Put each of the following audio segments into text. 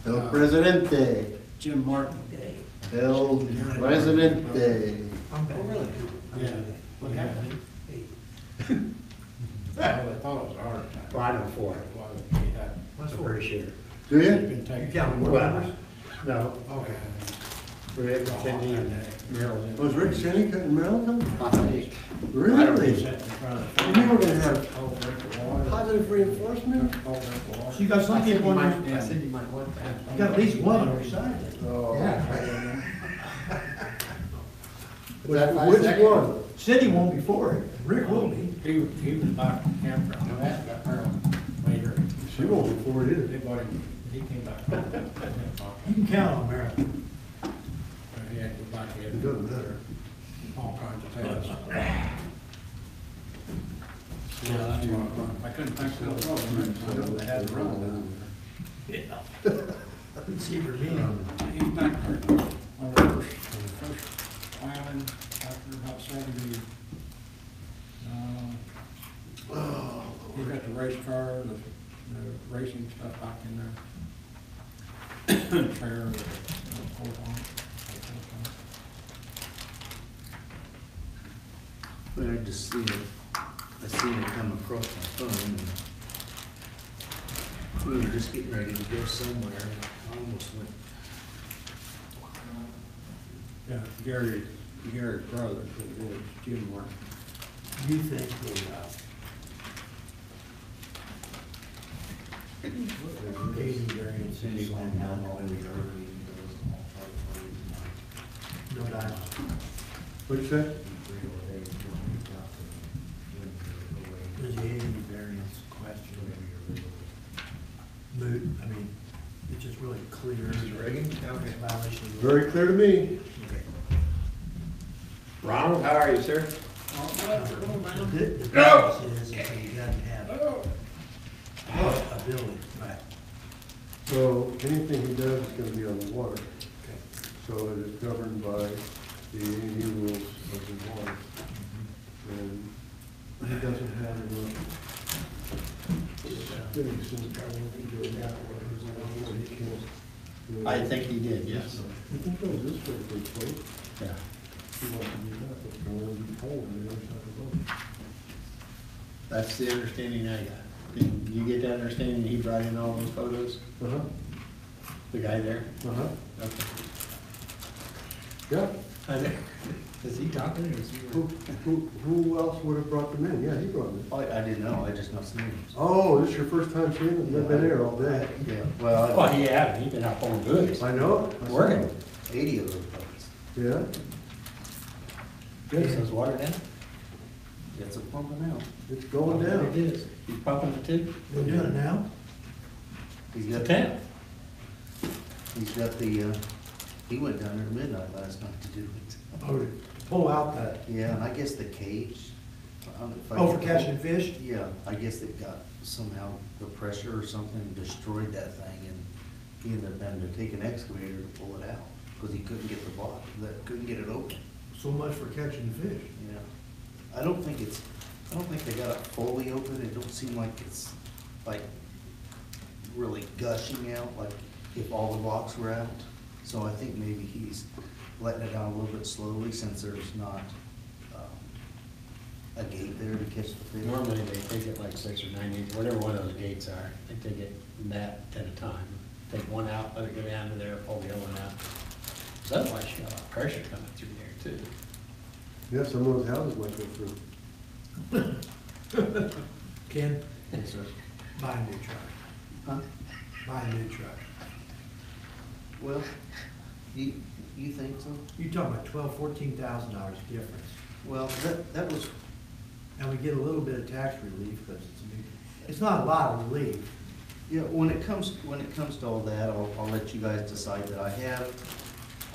El Presidente. Jim Martin. El Presidente. I'm back. Oh, really? Yeah. What happened? I thought it was a heart attack. Well, I know four. What's I'm for? pretty sure. Do you? Been You taken. counting more Well, numbers? no, Okay. Rick, Cindy, and Marilyn. Was Rick Cheney cutting Maryland? I think. Really? Sat in front of the You knew we were gonna have cold drink of water. positive reinforcement? Cold drink of water. So you got some people on I there, said you might want that. you got at least one on your side. Oh. Was that 5 Which seconds? one? Cindy won't be for it, Rick will be. He was back in campground. Now that got Maryland later. She won't be for it either. They bought him, he came back. You can count on Maryland. He had to go back It in, doesn't matter. all kinds of tests. Yeah, that's what I couldn't think of the problem. I know they had to run down Let's see for me. there. He's back there on the first island after about 70. He got the race car, the racing stuff back in there. Trailer with the pole on it. But I just seen it, I seen it come across my phone, and we were just getting ready to go somewhere, and I almost went, Yeah, Gary's brother, it is, Jim Martin. You think the Asian variance Cindy is went down all the way early, no doubt. What'd you say? There's the Asian variance question. Moot, I mean, it's just really clear. Reagan? Okay. Violation of the. Very clear to me. Ronald, how are you, sir? The difference is that you gotta have a building, right? So anything he does is gonna be on the water. So it is governed by the A&E rules of the water. And he doesn't have enough space in the government to do that. He can't. I think he did, yes. He can go this way pretty close. Yeah. He wants to do that, but it's going to be cold on the other side of the boat. That's the understanding I got. Did you get that understanding he brought in all those photos? Uh-huh, The guy there? uh-huh, Okay. yeah. Is he talking or is he? Who else would have brought them in? Yeah, he brought them in. I didn't know, I just not seen him. Oh, this is your first time seeing them? They've been there all day. Yeah, well, Well, he had, he's been up on goods. I know it. I saw Working. it. 80 of those boats. Yeah. Is his water down? It's a pumping out. It's going It down. is. He's pumping it too? They're doing it now? He's It's a got, tent. he's got the, he went down there at midnight last night to do it. Oh, to pull out that, Yeah, and I guess the cage. I don't know if I- oh, for catching fish? Yeah, I guess they got somehow the pressure or something destroyed that thing, and he ended up having to take an excavator to pull it out, because he couldn't get the block, couldn't get it open. So much for catching fish. Yeah. I don't think they got it fully open, it don't seem like it's, like, really gushing out, like if all the blocks were out. So I think maybe he's letting it out a little bit slowly, since there's not, a gate there to catch the fish. Normally they take it like 6 or 9 inches, whatever one of those gates are. They take it that at a time. Take one out, let it go down to there, pull the other one out. So otherwise you got a lot of pressure coming through there too. Yeah, some of those houses might go through. Ken, Yes, sir. buy a new truck, Huh? buy a new truck. Well, you think so? You're talking about $14,000 difference. Well, that was, And we get a little bit of tax relief because it's not a lot of relief. yeah, when it comes to all that, I'll let you guys decide that I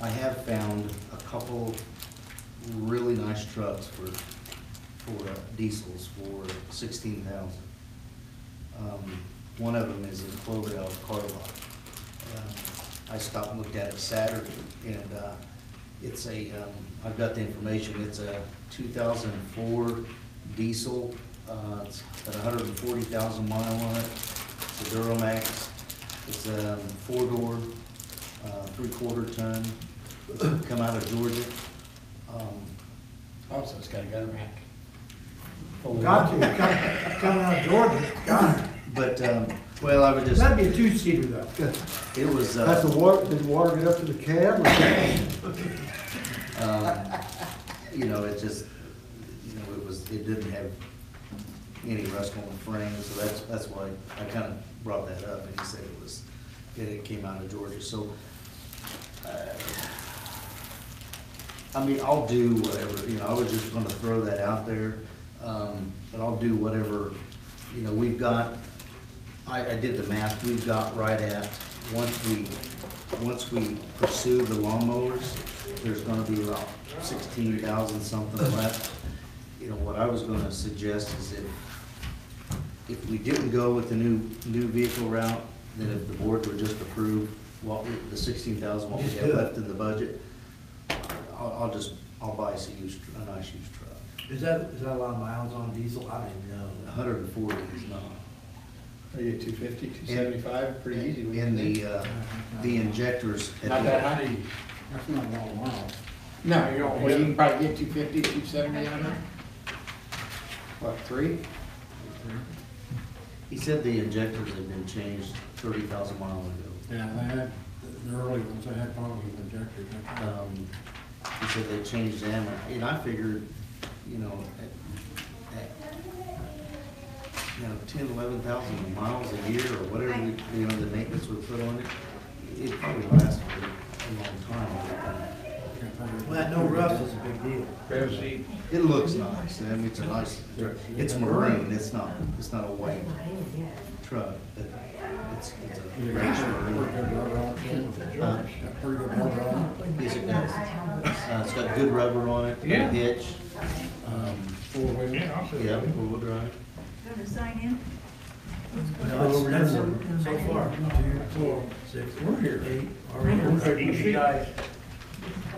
have found a couple really nice trucks for diesels for 16,000. One of them is in Cloverdale car lot. I stopped and looked at it Saturday, and it's a, I've got the information, it's a 2004 diesel, it's got 140,000 mile on it, it's a Duramax, It's a four-door, 3/4 ton, come out of Georgia. Also, it's got a gutter rack. Got to, coming out of Georgia, got it. But, well, I would just, That'd be a two-seater though. it was, That's the water, did the water get up to the cab? you know, it just, you know, it didn't have any rust on the frame, so that's why I kind of brought that up, and he said it came out of Georgia, so, I mean, I'll do whatever, you know, I was just gonna throw that out there, but I'll do whatever, you know, we've got, I did the math, we've got right at, once we pursue the lawnmowers, there's gonna be about 16,000 something left. You know, what I was gonna suggest is if we didn't go with the new vehicle route, then if the board would just approve the 16,000, what we have left in the budget, I'll buy us a nice used truck. Is that a lot of miles on diesel? I don't even know. 140 is not. Are you 250, 275, pretty easy? And the injectors. Not that high? That's not a lot of miles. No, well, you can probably get 250, 270 on it. What, 3? He said the injectors had been changed 30,000 miles ago. Yeah, they had, the early ones, they had problems with injectors. He said they changed them, and I figured, you know, at 10, 11,000 miles a year, or whatever, you know, the maintenance we put on it, it probably lasts for a long time. Well, that no rust is a big deal. It looks nice, I mean, it's a nice, it's maroon, it's not a white truck, but it's a great maroon. Pretty good rubber on it. Yes, it does. It's got good rubber on it, good hitch. Four-wheel. Yeah, four-wheel drive. Going to sign in? No, that's so far, 2, 4, 6, We're here. 8, already.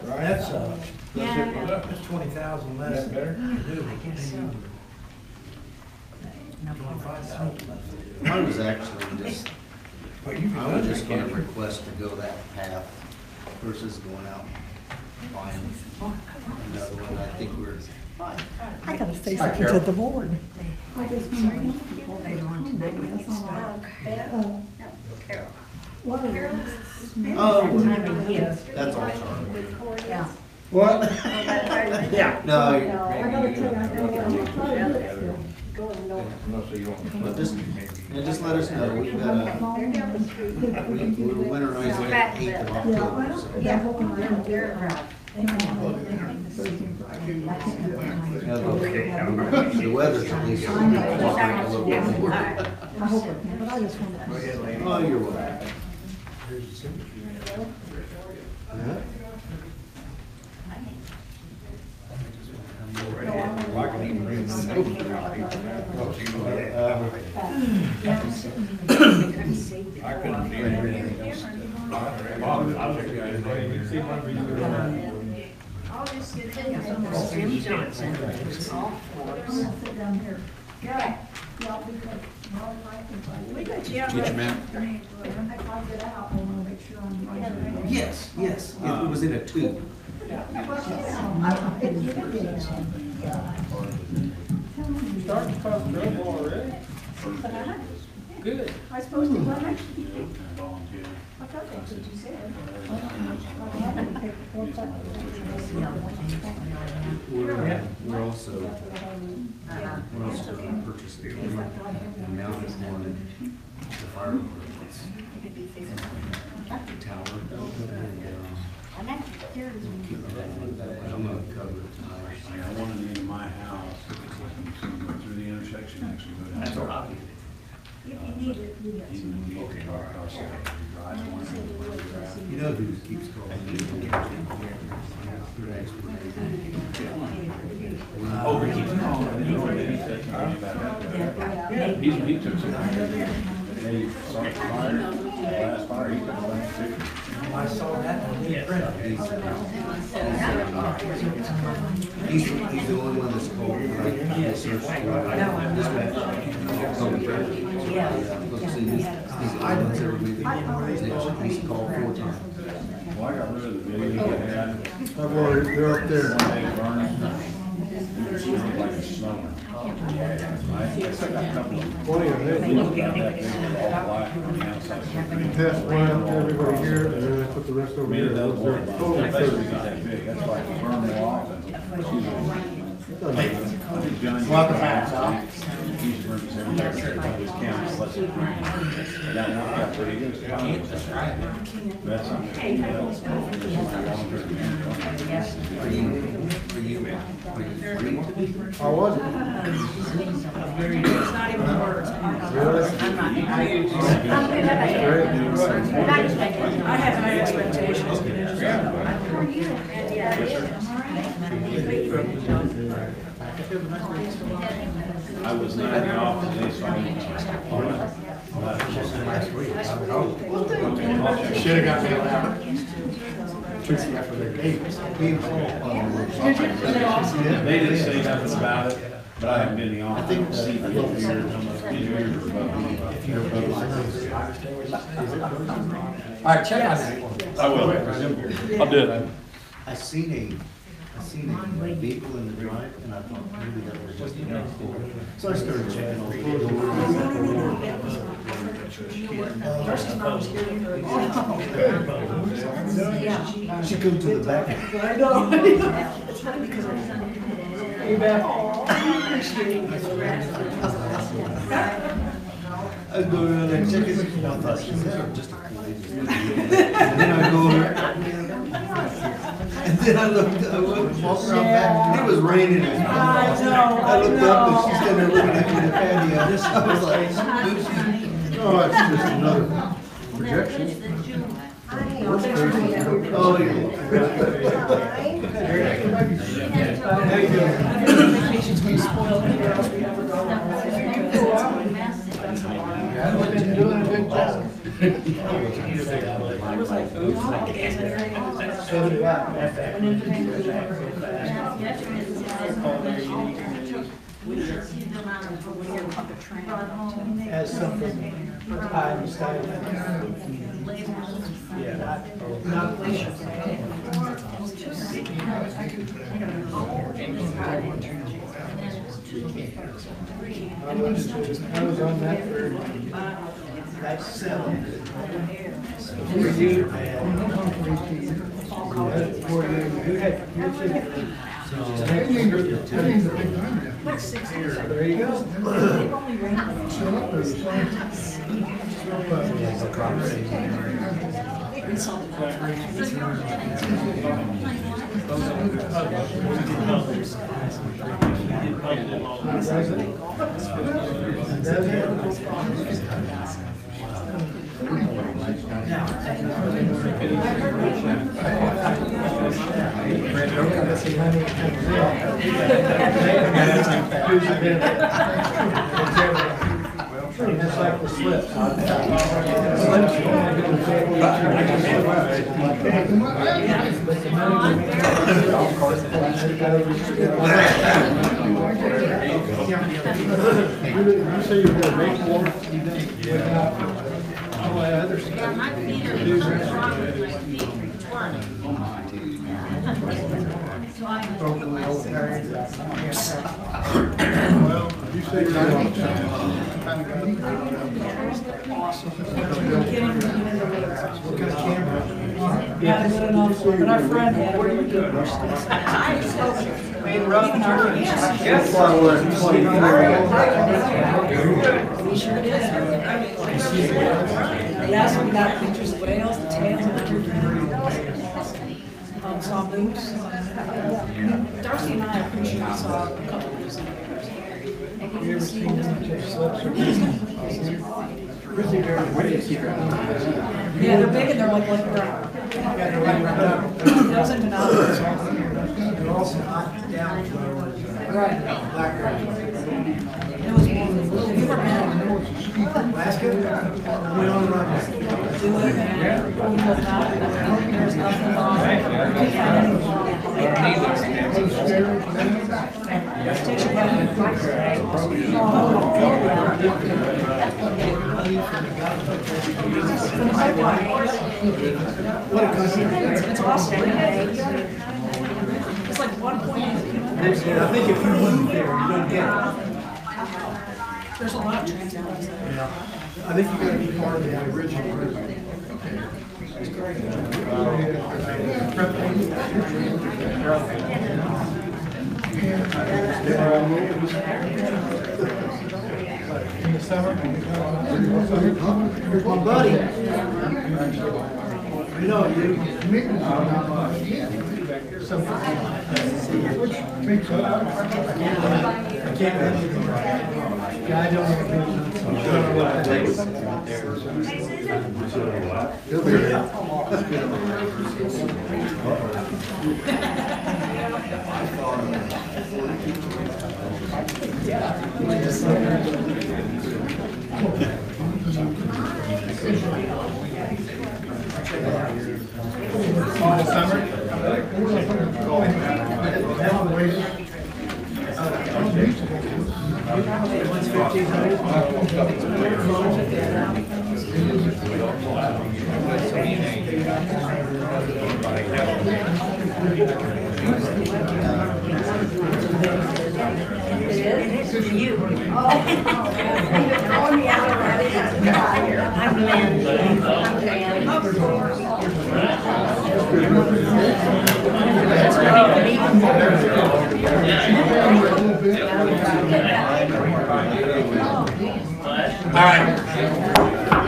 That's, Yeah. that's 20,000 less. That better? to do. I guess so. 25,000 less. to do. I was actually just, I was just gonna request to go that path versus going out and buying another one. I think we're, I gotta say something to the board. They want to know when it's stopped. Carol. What are you? oh, Time of year. that's all Charlie. Yeah. What? Yeah. No, I gotta tell you, I know I'm trying to going north. but just let us know. We've got we're winterizing at 8th of October, so. Yeah, they're right. The weather's at least. I hope it can, but I just wanted to. Oh, you're welcome. I'll just get in there. Jim Johnson, it's all fours. Sit down here. Yeah. Yeah, because, well, We I got you. Get your map. if I get out, I wanna make sure I'm right. Yes, yes, it was in a tube. Starting to cause trouble already? Good. I supposed to, what actually? I thought that's what you said. We're also gonna purchase a camera and mount it on the fire department's tower. And, I'm gonna cover it tonight. I wanted it in my house, go through the intersection, actually go down. That's all right. If you need it, we got Even some. when you get car across there, you drive one. You know who keeps calling me? Oh, he keeps calling. He said something about that. He took some. They saw the fire, the last fire, he took a bunch too. I saw that on the print. He's the only one that's called. This one. Yeah. Let's see, I don't ever leave He's called 4 times. Well, I got rid of the video I had. I've already, they're up there. One day burning. It smelled like a snowman. I took a couple of. Plenty of They it. looked about that big, all black on the outside. Test one out to everybody here, and then I put the rest over Made here. it Those are total basically 30. not that big, that's why it burned more often. I think John. Welcome back, Doc. He's burned every year, his county, less than rain. That one got pretty good. That's something else. I wasn't. I have high expectations. I was not in the office today, so I didn't. Should've got me allowed. They didn't say nothing about it, but I haven't been in the office. I think see the years, All right, check on that. I will. I'll do it. I seen a vehicle in the drive, and I thought maybe that was just a vehicle. So I started checking all the She goes to the back. I go around there checking, I thought, she's just a collision. And then I go over, and then I looked, I went walking around back, it was raining. I looked up and she's standing there looking at me in the patio. I was like, No, it's just another projection. oh, yeah. Doing a good job. So did I. As something high in the sky. Yeah, not I was on that for like 7. For you, man. 4 years. You had your there you go. That's like the slips. You say you're gonna make more? All that other stuff. Well, you say you're gonna. What kind of camera? Yeah, good enough, but our friend had a really good one. That's why we're at 23. Last one got pictures of whales, the tails of the saw moose. Darcy and I are pretty sure we saw a couple of those. You ever seen them take slips or grizzly bear? Where do you see them? Yeah, they're big and they're like brown. Those into mountains. They're also not down low. Right. It was wonderful. You were mad. Alaska? We don't run. Do it, man. You look out. There's nothing wrong. Takes you about 5 What it costs. It's awesome. It's like 1.8. I think if you wasn't there, you don't get it. There's a lot of transactions. Yeah. I think you gotta be part of the original. In the summer? Here's my buddy. You know, you. Which makes it up. I can't imagine. Yeah, I don't know what that is. He'll be there. In the summer? One's 1,500. You. Throwing me out already. I'm Lynn. All right.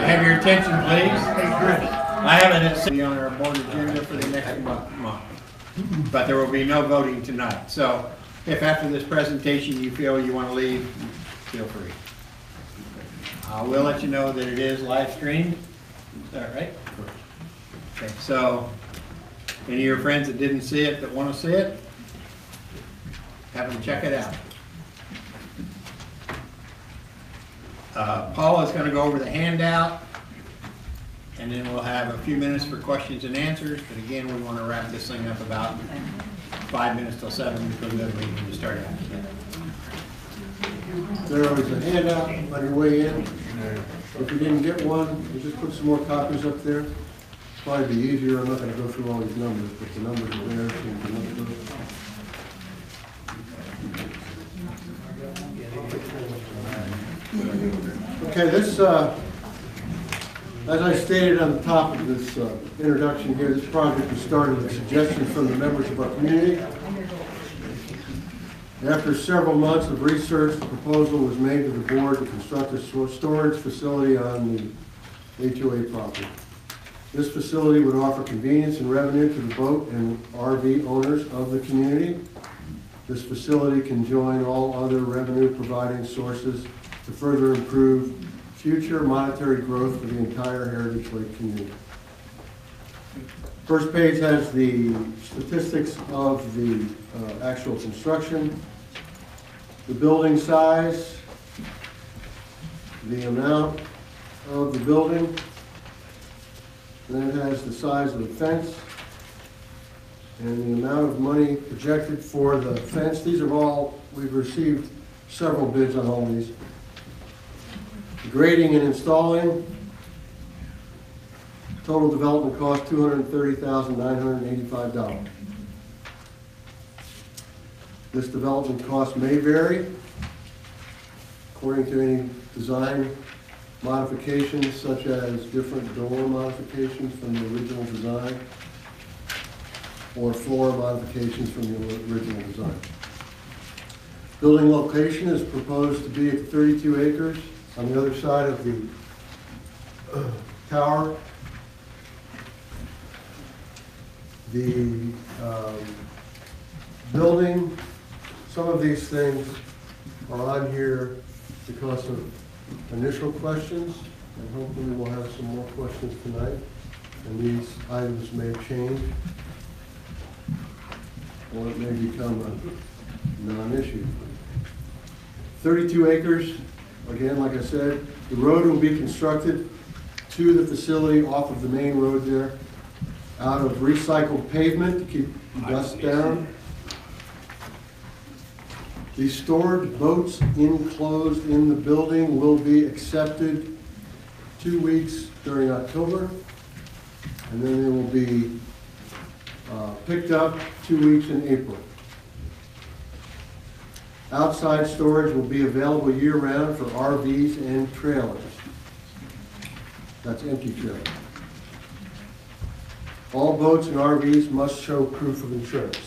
Have your attention, please. I have it set on our board agenda for the next month, but there will be no voting tonight. So if after this presentation you feel you want to leave, feel free. I will let you know that it is live streamed. Is that right? Okay, so any of your friends that didn't see it, that want to see it, have them check it out. Paul is going to go over the handout, and then we'll have a few minutes for questions and answers. But again, we want to wrap this thing up about 5 minutes till 7 because we have a meeting to start after that. There is a handout on your way in. If you didn't get one, you just put some more copies up there. Probably be easier. I'm not going to go through all these numbers, but the numbers are there. So you can look at those. Okay, this, as I stated on the top of this introduction here, this project was started with suggestions from the members of our community. After several months of research, the proposal was made to the board to construct a storage facility on the HOA property. This facility would offer convenience and revenue to the boat and RV owners of the community. This facility can join all other revenue-providing sources to further improve future monetary growth for the entire Heritage Lake community. First page has the statistics of the actual construction, the building size, the amount of the building, then it has the size of the fence, and the amount of money projected for the fence. These are all, we've received several bids on all these. Grading and installing, total development cost $230,985. This development cost may vary according to any design modifications, such as different door modifications from the original design or floor modifications from the original design. Building location is proposed to be at 32 acres on the other side of the tower. The building, some of these things are on here because of initial questions, and hopefully we'll have some more questions tonight, and these items may change, or it may become a non-issue. 32 acres, again, like I said, the road will be constructed to the facility off of the main road there, out of recycled pavement to keep dust down. The stored boats enclosed in the building will be accepted 2 weeks during October, and then they will be picked up 2 weeks in April. Outside storage will be available year-round for RVs and trailers. That's empty trailers. All boats and RVs must show proof of insurance.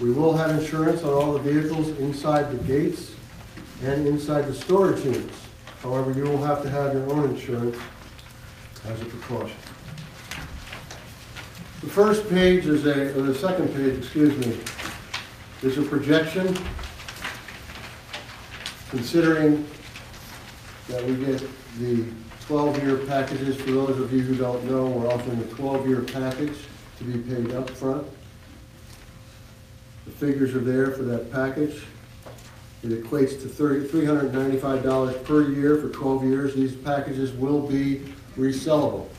We will have insurance on all the vehicles inside the gates and inside the storage units. However, you will have to have your own insurance as a precaution. The first page is or the second page, excuse me, is a projection considering that we get the 12-year packages. For those of you who don't know, we're offering a 12-year package to be paid up front. The figures are there for that package. It equates to $395 per year for 12 years. These packages will be resellable.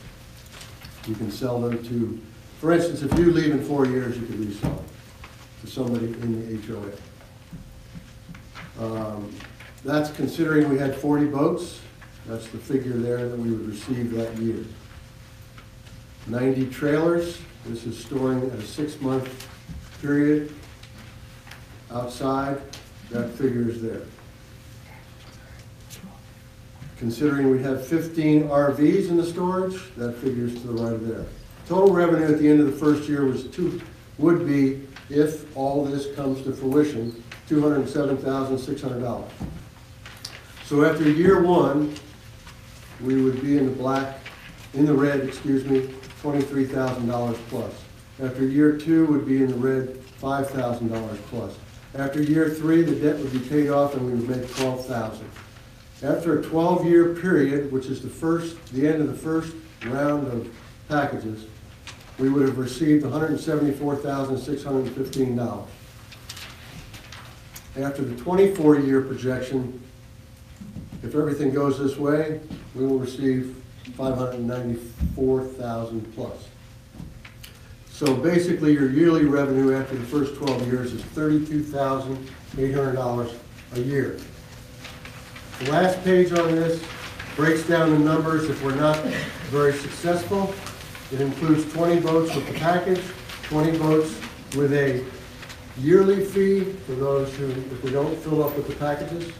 You can sell them to, for instance, if you leave in 4 years, you can resell them to somebody in the HOA. That's considering we had 40 boats. That's the figure there that we would receive that year. 90 trailers. This is storing at a 6-month period outside. That figure is there. Considering we have 15 RVs in the storage, that figure is to the right of there. Total revenue at the end of the first year would be, if all this comes to fruition, $207,600. So after year one, we would be in the red, $23,000 plus. After year two, would be in the red, $5,000 plus. After year three, the debt would be paid off and we would make $12,000. After a 12-year period, which is the end of the first round of packages, we would have received $174,615. After the 24-year projection, if everything goes this way, we will receive $594,000 plus. So basically, your yearly revenue after the first 12 years is $32,800 a year. The last page on this breaks down the numbers if we're not very successful. It includes 20 boats with the package, 20 boats with a yearly fee for those who, if we don't fill up with the packages.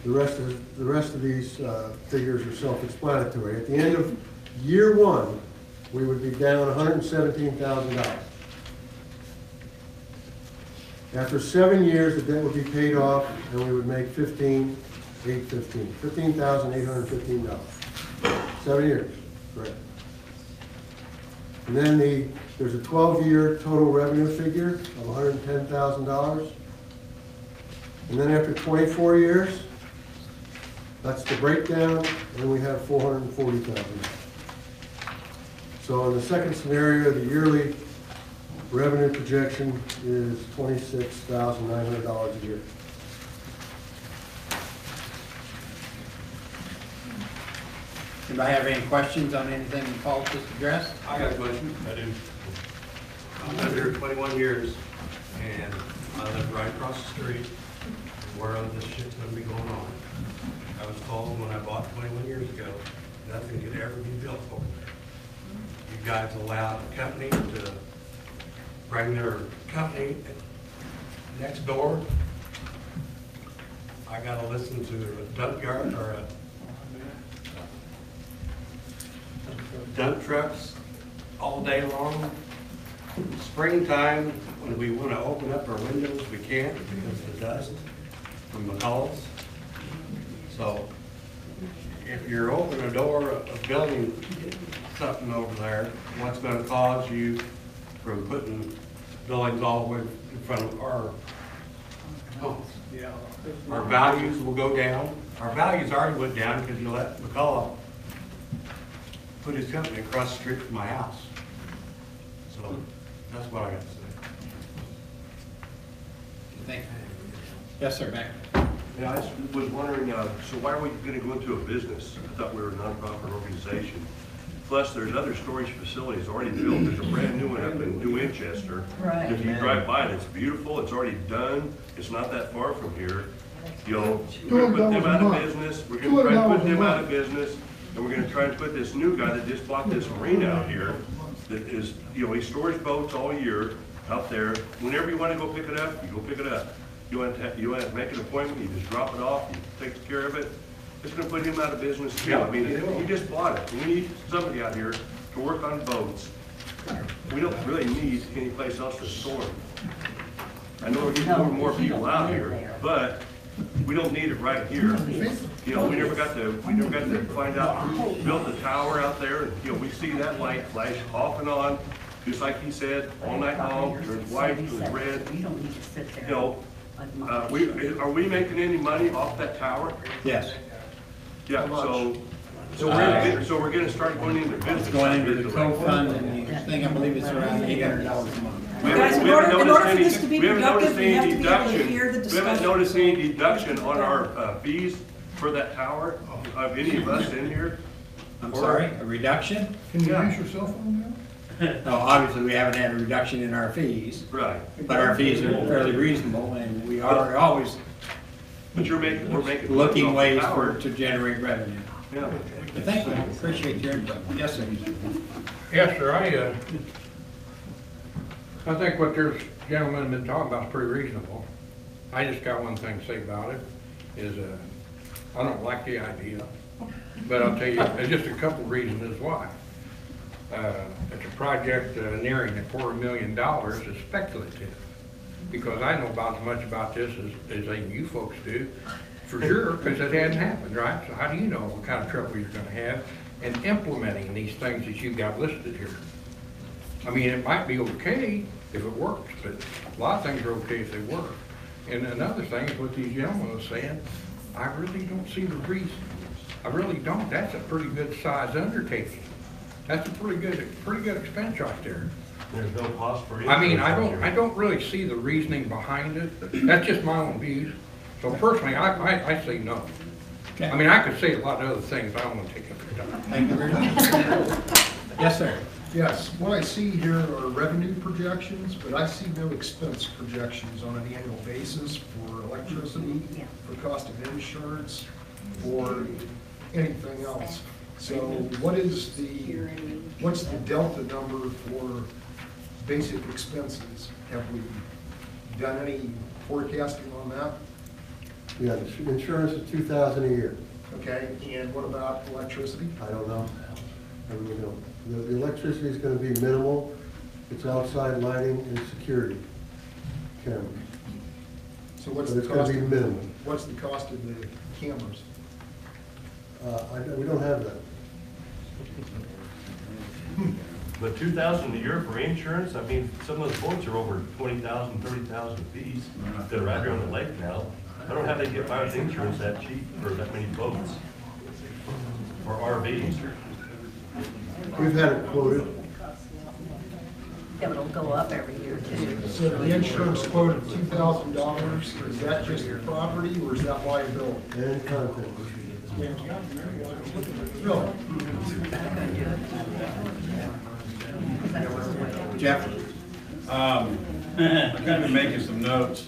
The rest of these figures are self-explanatory. At the end of year one, we would be down $117,000. After 7 years, the debt would be paid off, and we would make $15,815. 7 years, correct. And then there's a 12-year total revenue figure of $110,000. And then after 24 years, that's the breakdown, and we have $440,000. So in the second scenario, the yearly revenue projection is $26,900 a year. Anybody have any questions on anything Paul just addressed? I got a question. I do. I've been here 21 years, and I live right across the street where this shit's gonna be going on. I was told when I bought 21 years ago, nothing could ever be built over there. You guys allowed a company to bring their company next door. I gotta listen to a dump yard or a dump trucks all day long. Springtime, when we want to open up our windows, we can't because of the dust from the calls. So if you're opening a door of building something over there, what's going to cause you from putting buildings all the way in front of our homes? Yeah. Our values will go down. Our values already went down because you let McCullough put his company across the street from my house. So that's what I got to say. Thank you. Yes, sir, Mac. Yeah, I just was wondering, so why are we going to go into a business? I thought we were a nonprofit organization. Plus, there's other storage facilities already built. There's a brand new one up in New Winchester. Right. If you drive by it, it's beautiful. It's already done. It's not that far from here. You know, we're gonna put them out of business. We're gonna try to put them out of business. And we're gonna try and put this new guy that just bought this marina out here, that is, you know, he stores boats all year out there. Whenever you wanna go pick it up, you go pick it up. You want to make an appointment, you just drop it off, he takes care of it. It's gonna put him out of business too. I mean, he just bought it. We need somebody out here to work on boats. We don't really need any place else to store them. I know we're getting more and more people out here, but we don't need it right here. You know, we never got to find out who built the tower out there. And, you know, we see that light flash off and on, just like he said, all night long. There's white, there's red. You don't need to sit there. You know, are we making any money off that tower? Yes. Yeah, so we're gonna start going into business. It's going into the co-fund, and the thing, I believe it's around $800 a month. Guys, in order for this to be productive, we have to be able to hear the We discussion. haven't noticed any deduction on our fees for that tower of any of us in here. I'm sorry, a reduction? Can you use your cell phone now? No, obviously, we haven't had a reduction in our fees, Right. but our fees are fairly reasonable, and we are always But we're making. looking ways tower. to generate revenue. Yeah. But thank you, appreciate your input. Yes, sir. Yes, sir, I think what this gentleman has been talking about is pretty reasonable. I just got one thing to say about it, is, I don't like the idea, but I'll tell you, there's just a couple reasons as why. It's a project nearing $250,000 is speculative, because I know about as much about this as you folks do, for sure, because it hadn't happened, right? So how do you know what kind of trouble you're gonna have in implementing these things that you've got listed here? I mean, it might be okay if it works, but a lot of things are okay if they work. And another thing is what these gentlemen are saying, I really don't see the reason. I really don't. That's a pretty good size undertaking. That's a pretty good expense right there. There's no cost for it. I mean, I don't really see the reasoning behind it. That's just my own views. So personally, I say no. Okay. I mean, I could say a lot of other things, but I don't want to take up your time. Thank you very much. Yes, sir. Yes, what I see here are revenue projections, but I see no expense projections on an annual basis for electricity, for cost of insurance, for anything else. So what's the delta number for basic expenses? Have we done any forecasting on that? Yeah, the insurance is $2,000 a year. Okay, and what about electricity? I don't know. I really don't. The electricity is gonna be minimal. It's outside lighting and security cameras. So what's But the it's gonna cost? be minimal. What's the cost of the cameras? We don't have that. But $2,000 a year for insurance, I mean, some of those boats are over 20,000, 30,000 apiece that are out here on the lake now. I don't know how they get by with insurance that cheap for that many boats or RVs. We've had it quoted. Yeah, but it'll go up every year too. So the insurance quote of $2,000, is that just the property or is that liability? And content. Really? Jeff? I kind of making some notes.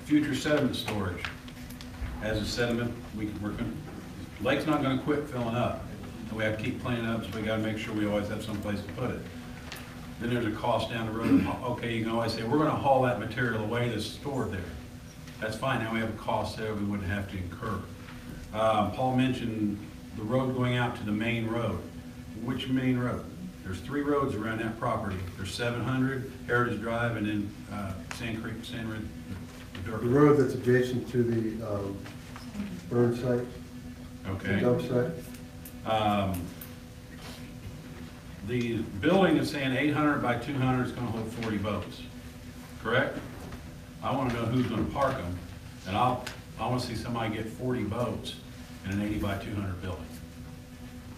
Future sediment storage. As a sediment, lake's not gonna quit filling up. And we have to keep cleaning up, so we gotta make sure we always have some place to put it. Then there's a cost down the road. Okay, you can always say, we're gonna haul that material away that's stored there. That's fine, now we have a cost there we wouldn't have to incur. Paul mentioned the road going out to the main road. Which main road? There's 3 roads around that property. There's 700, Heritage Drive, and then Sand Creek, The road that's adjacent to the burn site, okay. the dump site. The building is saying 800 by 200 is gonna hold 40 boats, correct? I wanna know who's gonna park them, and I wanna see somebody get 40 boats in an 80 by 200 building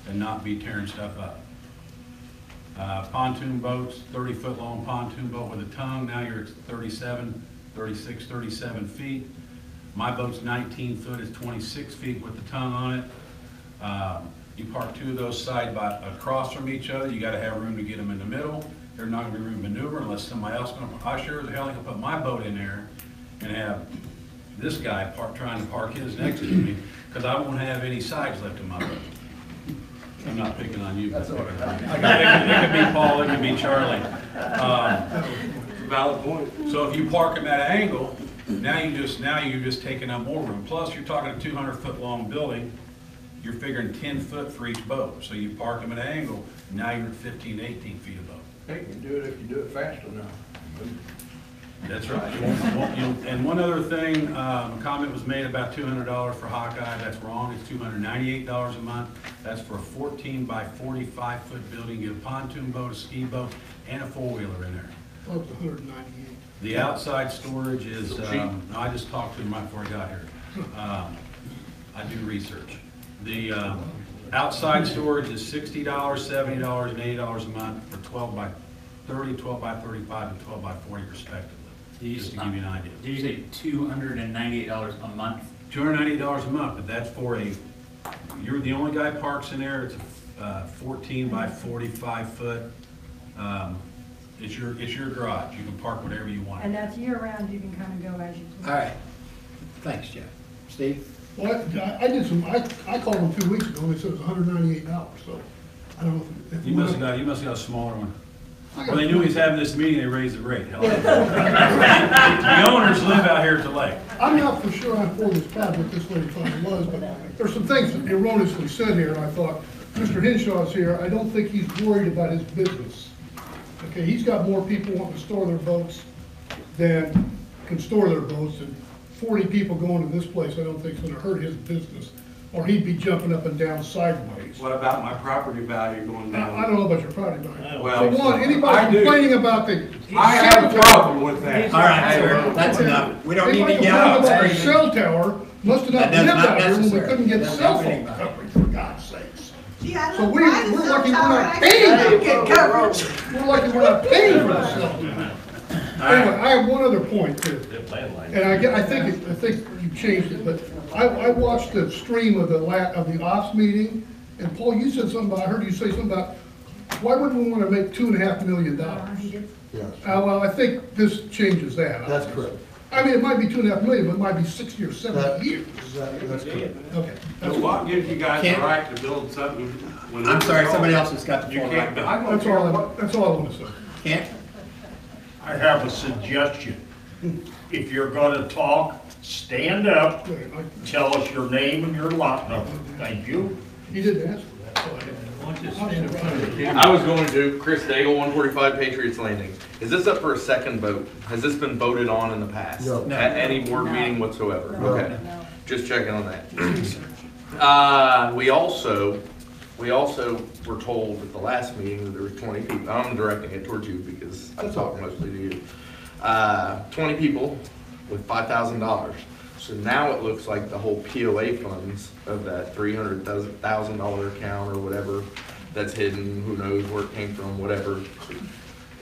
and not be tearing stuff up. Pontoon boats, 30-foot long pontoon boat with a tongue, now you're at 36, 37 feet. My boat's 19 foot, it's 26 feet with the tongue on it. You park two of those side by, across from each other, you gotta have room to get them in the middle. There's not gonna be room to maneuver unless somebody else gonna, I sure as hell ain't gonna put my boat in there and have this guy trying to park his next to me, because I won't have any sides left in my boat. I'm not picking on you. That's all right. It could be Paul, it could be Charlie. Valid point. So if you park them at an angle, now you're just taking up more room. Plus, you're talking a 200-foot long building. You're figuring 10 foot for each boat. So you park them at an angle, now you're at 15 to 18 feet above. Hey, you can do it if you do it fast enough. That's right. And one other thing, a comment was made about $200 for Hawkeye. That's wrong. It's $298 a month. That's for a 14 by 45 foot building. Get a pontoon boat, a ski boat, and a four-wheeler in there. Up to 198. The outside storage is, I just talked to him right before I got here. I do research. The outside storage is $60, $70, and $80 a month for 12 by 30, 12 by 35, and 12 by 40 respectively. Just to give you an idea. Did you say $298 a month? $298 a month, but that's for you're the only guy parks in there. It's a 14 by 45 foot. It's your garage. You can park whatever you want. And that's year round, you can come and go as you please. All right. Thanks, Jeff. Steve? Well, I did some, I called them 2 weeks ago and they said it was $198, so I don't know if. You must have got a smaller one. When they knew he was having this meeting, they raised the rate. Hell, the owners live out here at the lake. I'm not for sure I'm for this pad, what this lady thought it was, but there's some things that erroneously said here, and I thought, Mr. Henshaw's here, I don't think he's worried about his business. Okay, he's got more people wanting to store their boats than can store their boats, and 40 people going to this place, I don't think is gonna hurt his business, or he'd be jumping up and down sideways. What about my property value going down? I don't know about your property value. Well, For one, I anybody do. complaining about the. I have a problem with that. All right, sir, that's enough. We don't need to Anybody yell complaining about out the screaming. cell tower must have not That does lived not out here when we necessary. couldn't get Doesn't cell help phone anybody. coverage, for God's sakes. Gee, I So don't we're buy the lucky cell we're tower, not I paying get coverage. We're lucky we're not paying for the cell phone. Anyway, I have one other point too. And I think you changed it, but I watched the stream of the ops meeting, and Paul, you said something about, I heard you say something about, why wouldn't we want to make $2.5 million? Yes, Well, I think this changes that. that's correct. I mean, it might be $2.5 million, but it might be 60 or 70 years. That's correct. Okay. So what gives you guys the Can't- right to build something when? I'm sorry, somebody else has got the You floor can't, right but now. I don't That's care all I what. want to say. Kent? I have a suggestion. If you're gonna talk, stand up, tell us your name and your lot number. Thank you. He didn't ask for that, so I didn't. I was going to Chris Daigle, 145 Patriots Landing. Is this up for a second vote? Has this been voted on in the past? No. At any board meeting whatsoever? No. Okay, just checking on that. We also were told at the last meeting that there were 20 people. I'm directing it towards you because I talk mostly to you. 20 people with $5,000. So now it looks like the whole POA funds of that $300,000 account or whatever that's hidden, who knows where it came from, whatever.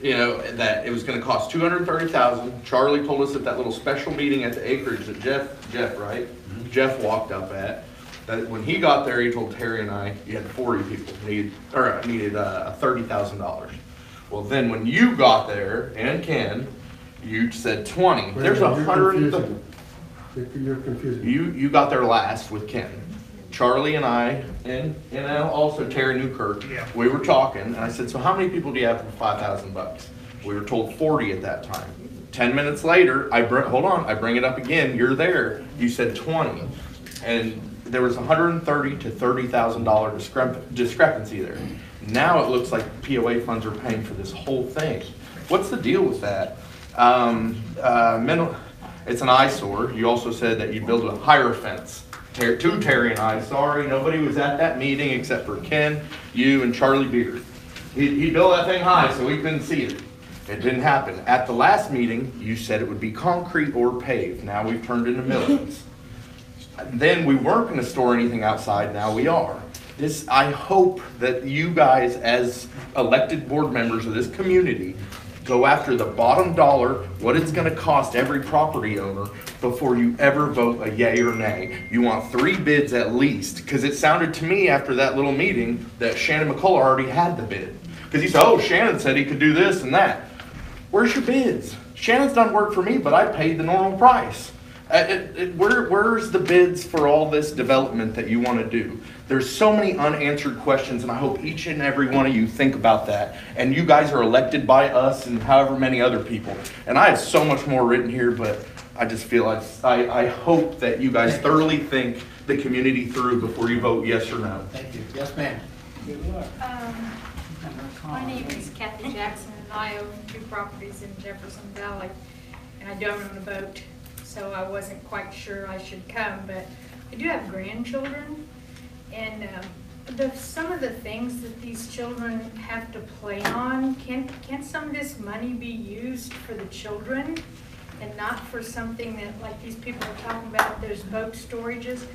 You know, that it was gonna cost $230,000. Charlie told us at that little special meeting at the acreage that Jeff, right? Jeff walked up at, that when he got there, he told Terry and I, you had 40 people needed $30,000. Well, then when you got there, and Ken, you said 20. There's You're 100. You're confusing. You got there last with Ken. Charlie and I, and also Terry Newkirk, we were talking, and I said, so how many people do you have for $5,000? We were told 40 at that time. 10 minutes later, I bring it up again, you're there, you said 20. And there was $130,000 to $30,000 discrepancy there. Now it looks like POA funds are paying for this whole thing. What's the deal with that? It's an eyesore. You also said that you build a higher fence. To Terry and I, sorry, nobody was at that meeting except for Ken, you, and Charlie Beard. He built that thing high so we couldn't see it. It didn't happen. At the last meeting, you said it would be concrete or paved. Now we've turned into millions. Then we weren't going to store anything outside. Now we are. I hope that you guys, as elected board members of this community, Go after the bottom dollar, what it's gonna cost every property owner before you ever vote a yay or nay. You want 3 bids at least, because it sounded to me after that little meeting that Shannon McCullough already had the bid. Because he said, oh, Shannon said he could do this and that. Where's your bids? Shannon's done work for me, but I paid the normal price. Where's the bids for all this development that you want to do? There's so many unanswered questions, and I hope each and every one of you think about that. And you guys are elected by us and however many other people. And I have so much more written here, but I just feel I hope that you guys thoroughly think the community through before you vote yes or no. Thank you. Yes, ma'am. My name is Kathy Jackson, and I own 2 properties in Jefferson Valley, and I don't own a boat, so I wasn't quite sure I should come, but I do have grandchildren, and some of the things that these children have to play on, can some of this money be used for the children and not for something that, like these people are talking about, those boat storages?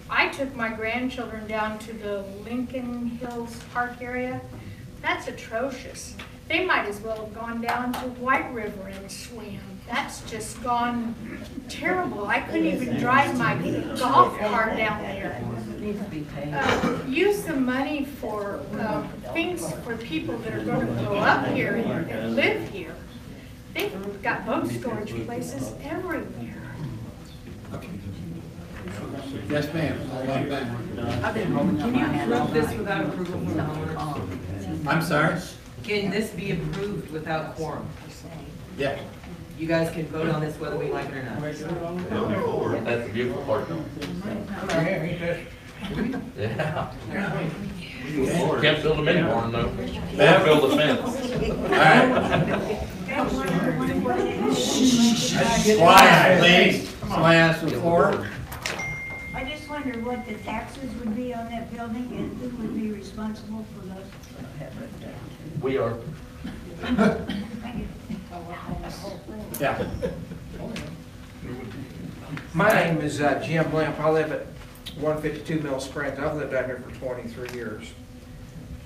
I took my grandchildren down to the Lincoln Hills Park area. That's atrocious. They might as well have gone down to White River and swam. That's just gone terrible. I couldn't even drive my golf cart down there. Use the money for things for people that are going to go up here and live here. They've got boat storage places everywhere. Yes, ma'am. Can you approve this without approval from the owners? I'm sorry? Can this be approved without quorum? Yeah. You guys can vote on this whether we like it or not. That's the beautiful part though. Yeah. Can't build a mini barn though. Can't build a fence. Quiet, please. Somebody ask the floor. I just wonder what the taxes would be on that building and who would be responsible for those. We are. Yeah. My name is Jim Lamp. I live at 152 Mill Springs. I've lived out here for 23 years.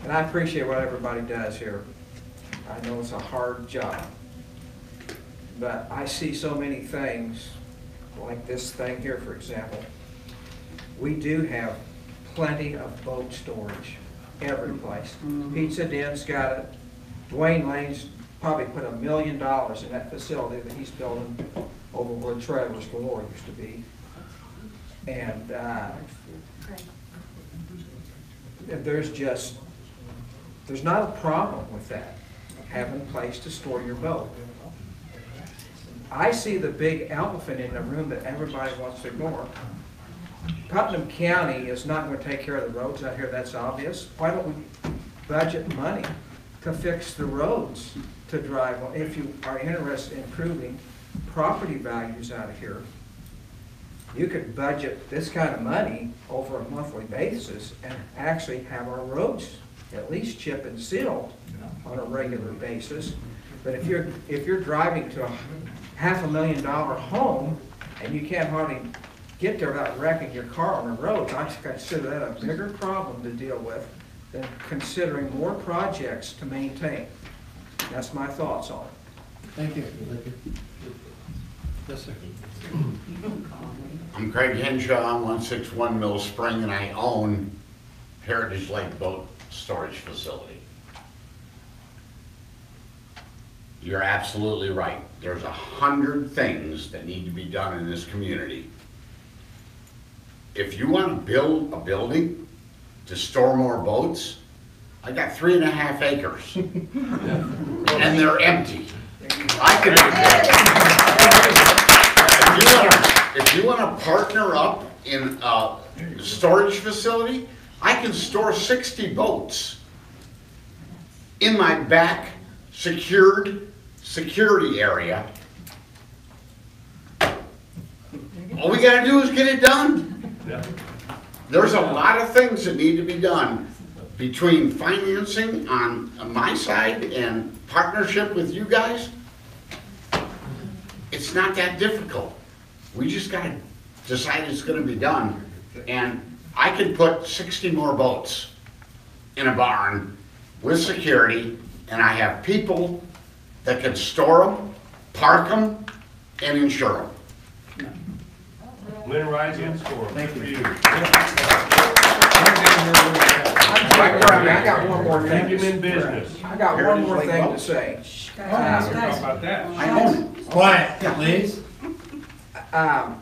And I appreciate what everybody does here. I know it's a hard job. But I see so many things, like this thing here, for example. We do have plenty of boat storage every place. Pizza Den's got it. Dwayne Lane's probably put $1 million in that facility that he's building over where Travelers Galore used to be. And there's not a problem with that, having a place to store your boat. I see the big elephant in the room that everybody wants to ignore. Putnam County is not going to take care of the roads out here, that's obvious. Why don't we budget money to fix the roads to drive on? If you are interested in improving property values out of here, you could budget this kind of money over a monthly basis and actually have our roads at least chip and sealed on a regular basis. But if you're driving to a $500,000 home and you can't hardly get there without wrecking your car on the roads, I consider that a bigger problem to deal with than considering more projects to maintain. That's my thoughts on it. Thank you. Yes, sir. I'm Craig Henshaw, I'm 161 Mill Spring, and I own Heritage Lake Boat Storage Facility. You're absolutely right. There's 100 things that need to be done in this community. If you want to build a building to store more boats, I got 3.5 acres, and they're empty. If you want to partner up in a storage facility, I can store 60 boats in my back security area. All we got to do is get it done. There's a lot of things that need to be done between financing on my side and partnership with you guys. It's not that difficult. We just got to decide it's going to be done. And I can put 60 more boats in a barn with security, and I have people that can store them, park them, and insure them. Lynn Rising, score. Thank you. I got one more thing. Keep him in business. I got one more thing to say. How about that? I own it. Quiet, please. I'll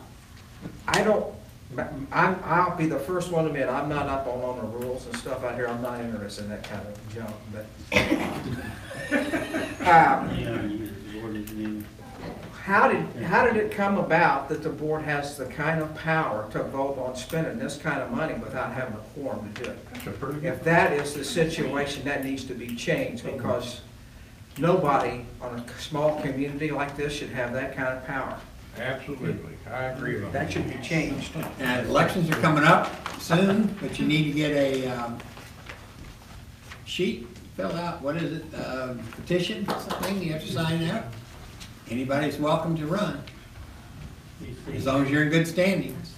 be the first one to admit, I'm not up on the rules and stuff out here, I'm not interested in that kind of junk, but. How did it come about that the board has the kind of power to vote on spending this kind of money without having a quorum to do it? That's a pretty good. If that is the situation, that needs to be changed, because nobody on a small community like this should have that kind of power. Absolutely, I agree with That that. should be changed. And elections are coming up soon, but you need to get a sheet, fill out, what is it, petition, something, you have to sign out. Anybody's welcome to run, as long as you're in good standings.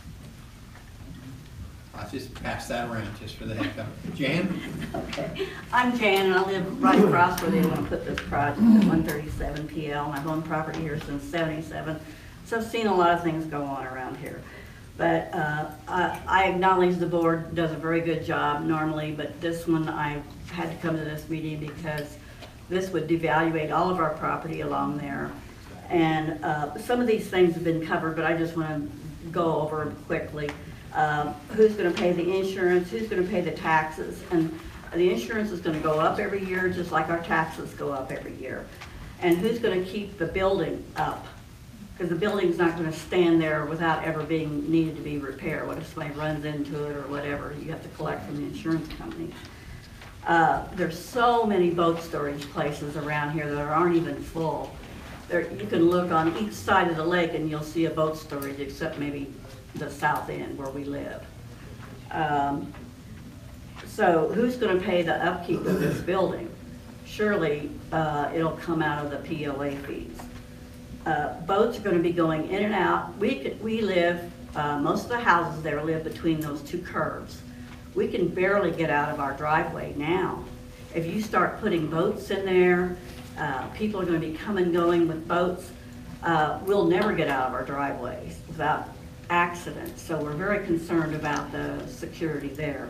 I'll just pass that around just for the heck of it. Jan? Okay, I'm Jan, and I live right across where they want to put this project at 137 PL, and I've owned property here since '77, so I've seen a lot of things go on around here. But I acknowledge the board does a very good job normally, but this one I had to come to this meeting because this would devaluate all of our property along there. And some of these things have been covered, but I just want to go over them quickly. Who's going to pay the insurance? Who's going to pay the taxes? And the insurance is going to go up every year, just like our taxes go up every year. And who's going to keep the building up? Because the building's not going to stand there without ever being needed to be repaired. What if somebody runs into it or whatever? You have to collect from the insurance company. There's so many boat storage places around here that aren't even full. You can look on each side of the lake and you'll see a boat storage, except maybe the south end where we live. So who's going to pay the upkeep of this building? Surely it'll come out of the POA fees. Boats are going to be going in and out. We live, most of the houses there live between those two curves. We can barely get out of our driveway now. If you start putting boats in there, people are going to be coming and going with boats. We'll never get out of our driveways without accidents. So we're very concerned about the security there.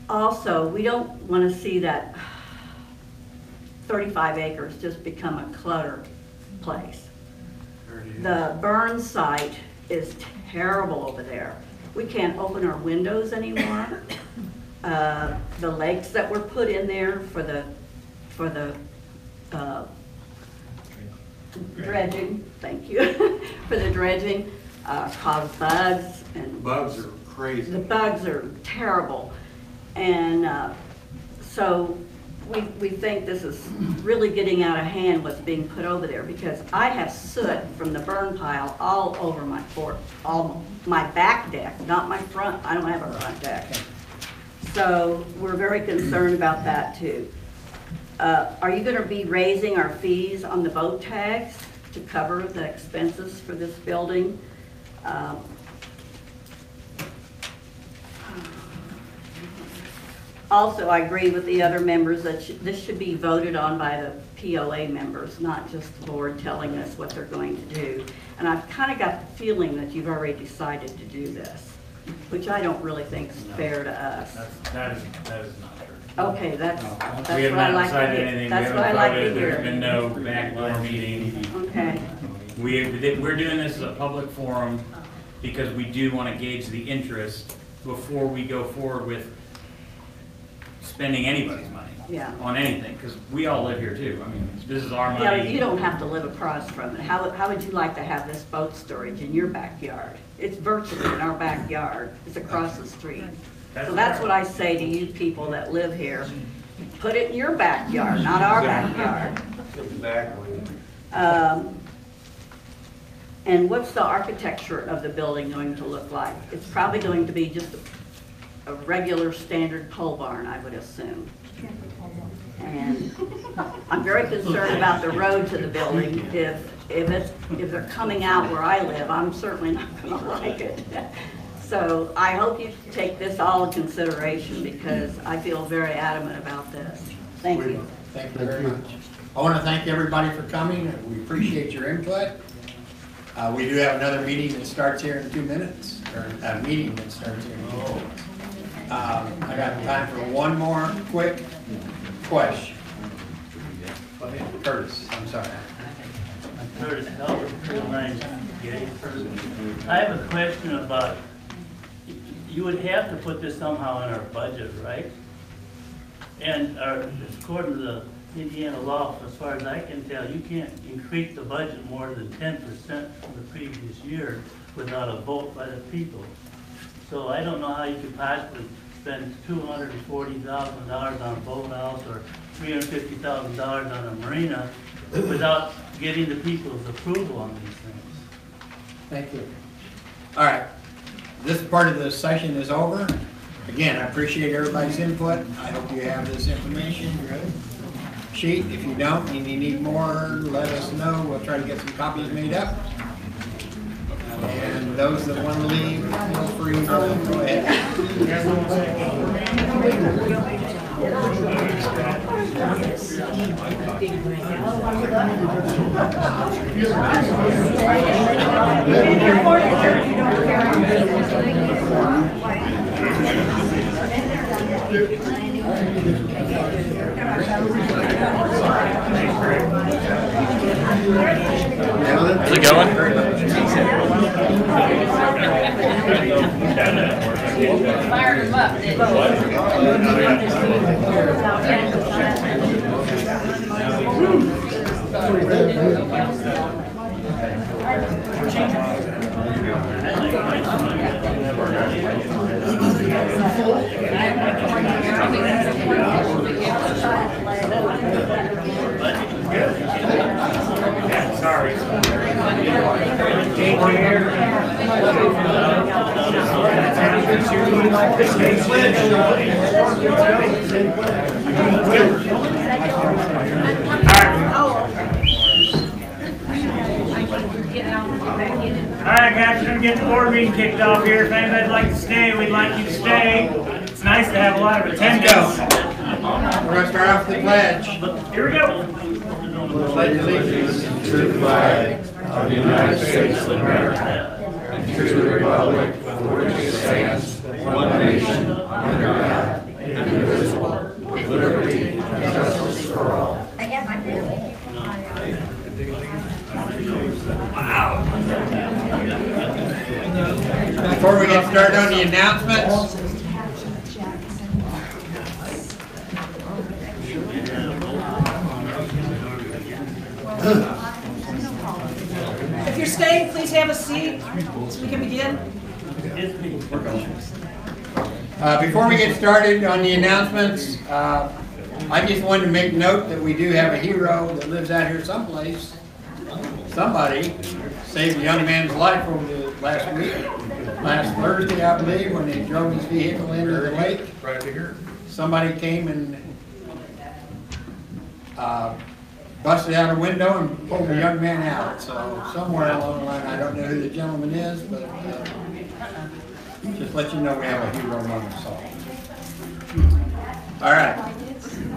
Also, we don't want to see that 35 acres just become a clutter place. The burn site is terrible over there. We can't open our windows anymore. The lakes that were put in there for the dredging, thank you, for the dredging, cause bugs and Bugs are crazy. the bugs are terrible. And so we think this is really getting out of hand what's being put over there, because I have soot from the burn pile all over my my back deck, not my front. I don't have a front deck. So we're very concerned about that too. Are you going to be raising our fees on the boat tags to cover the expenses for this building? Also, I agree with the other members that this should be voted on by the POA members, not just the board telling us what they're going to do. And I've kind of got the feeling that you've already decided to do this, which I don't really think is fair to us. That is not true. Okay, that's We have what I not like to decided hear. anything, we That's what I haven't like to voted, there's hear. been no backdoor meeting. Okay, We're doing this as a public forum because we do want to gauge the interest before we go forward with spending anybody's money yeah. on anything, because we all live here too. I mean, this is our Yeah, money. you don't have to live across from it. How would you like to have this boat storage in your backyard? It's virtually in our backyard. It's across the street. So that's what I say to you people that live here. Put it in your backyard, not our backyard. Exactly. And what's the architecture of the building going to look like? It's probably going to be just a regular standard pole barn, I would assume. And I'm very concerned about the road to the building. If they're coming out where I live, I'm certainly not going to like it. So I hope you take this all in consideration, because I feel very adamant about this. Thank you. Thank you very much. I want to thank everybody for coming. We appreciate your input. We do have another meeting that starts here in 2 minutes, or a meeting that starts here in 2 minutes. I got time for one more quick question. Curtis, I'm sorry. Curtis, real nice. I have a question about, you would have to put this somehow in our budget, right? And according to the Indiana law, as far as I can tell, you can't increase the budget more than 10% from the previous year without a vote by the people. So I don't know how you could possibly spend $240,000 on a boathouse or $350,000 on a marina without getting the people's approval on these things. Thank you. All right, this part of the session is over. Again, I appreciate everybody's input. I hope you have this information sheet. If you don't and you need more, let us know. We'll try to get some copies made up. And those that want to leave, feel free to go ahead. How's it going? Fired him up, didn't Sorry. Alright guys, we're going to get the board meeting kicked off here. If anybody'd like to stay, we'd like you to stay. It's nice to have a lot of attendance. We're going to start off with the pledge. Here we go. Pledge allegiance to the flag of the United States of America and to the republic for which it stands, one nation, under God, indivisible, with liberty and justice for all. Before we get started on the announcements, If you're staying, please have a seat so we can begin. before we get started on the announcements, I just wanted to make note that we do have a hero that lives out here someplace. Somebody saved a young man's life over the last week, last Thursday, I believe, when they drove his vehicle into the lake. Right here. Somebody came and busted out a window and pulled the young man out. So somewhere along the line, I don't know who the gentleman is, but just let you know we have a hero moment solved. All right,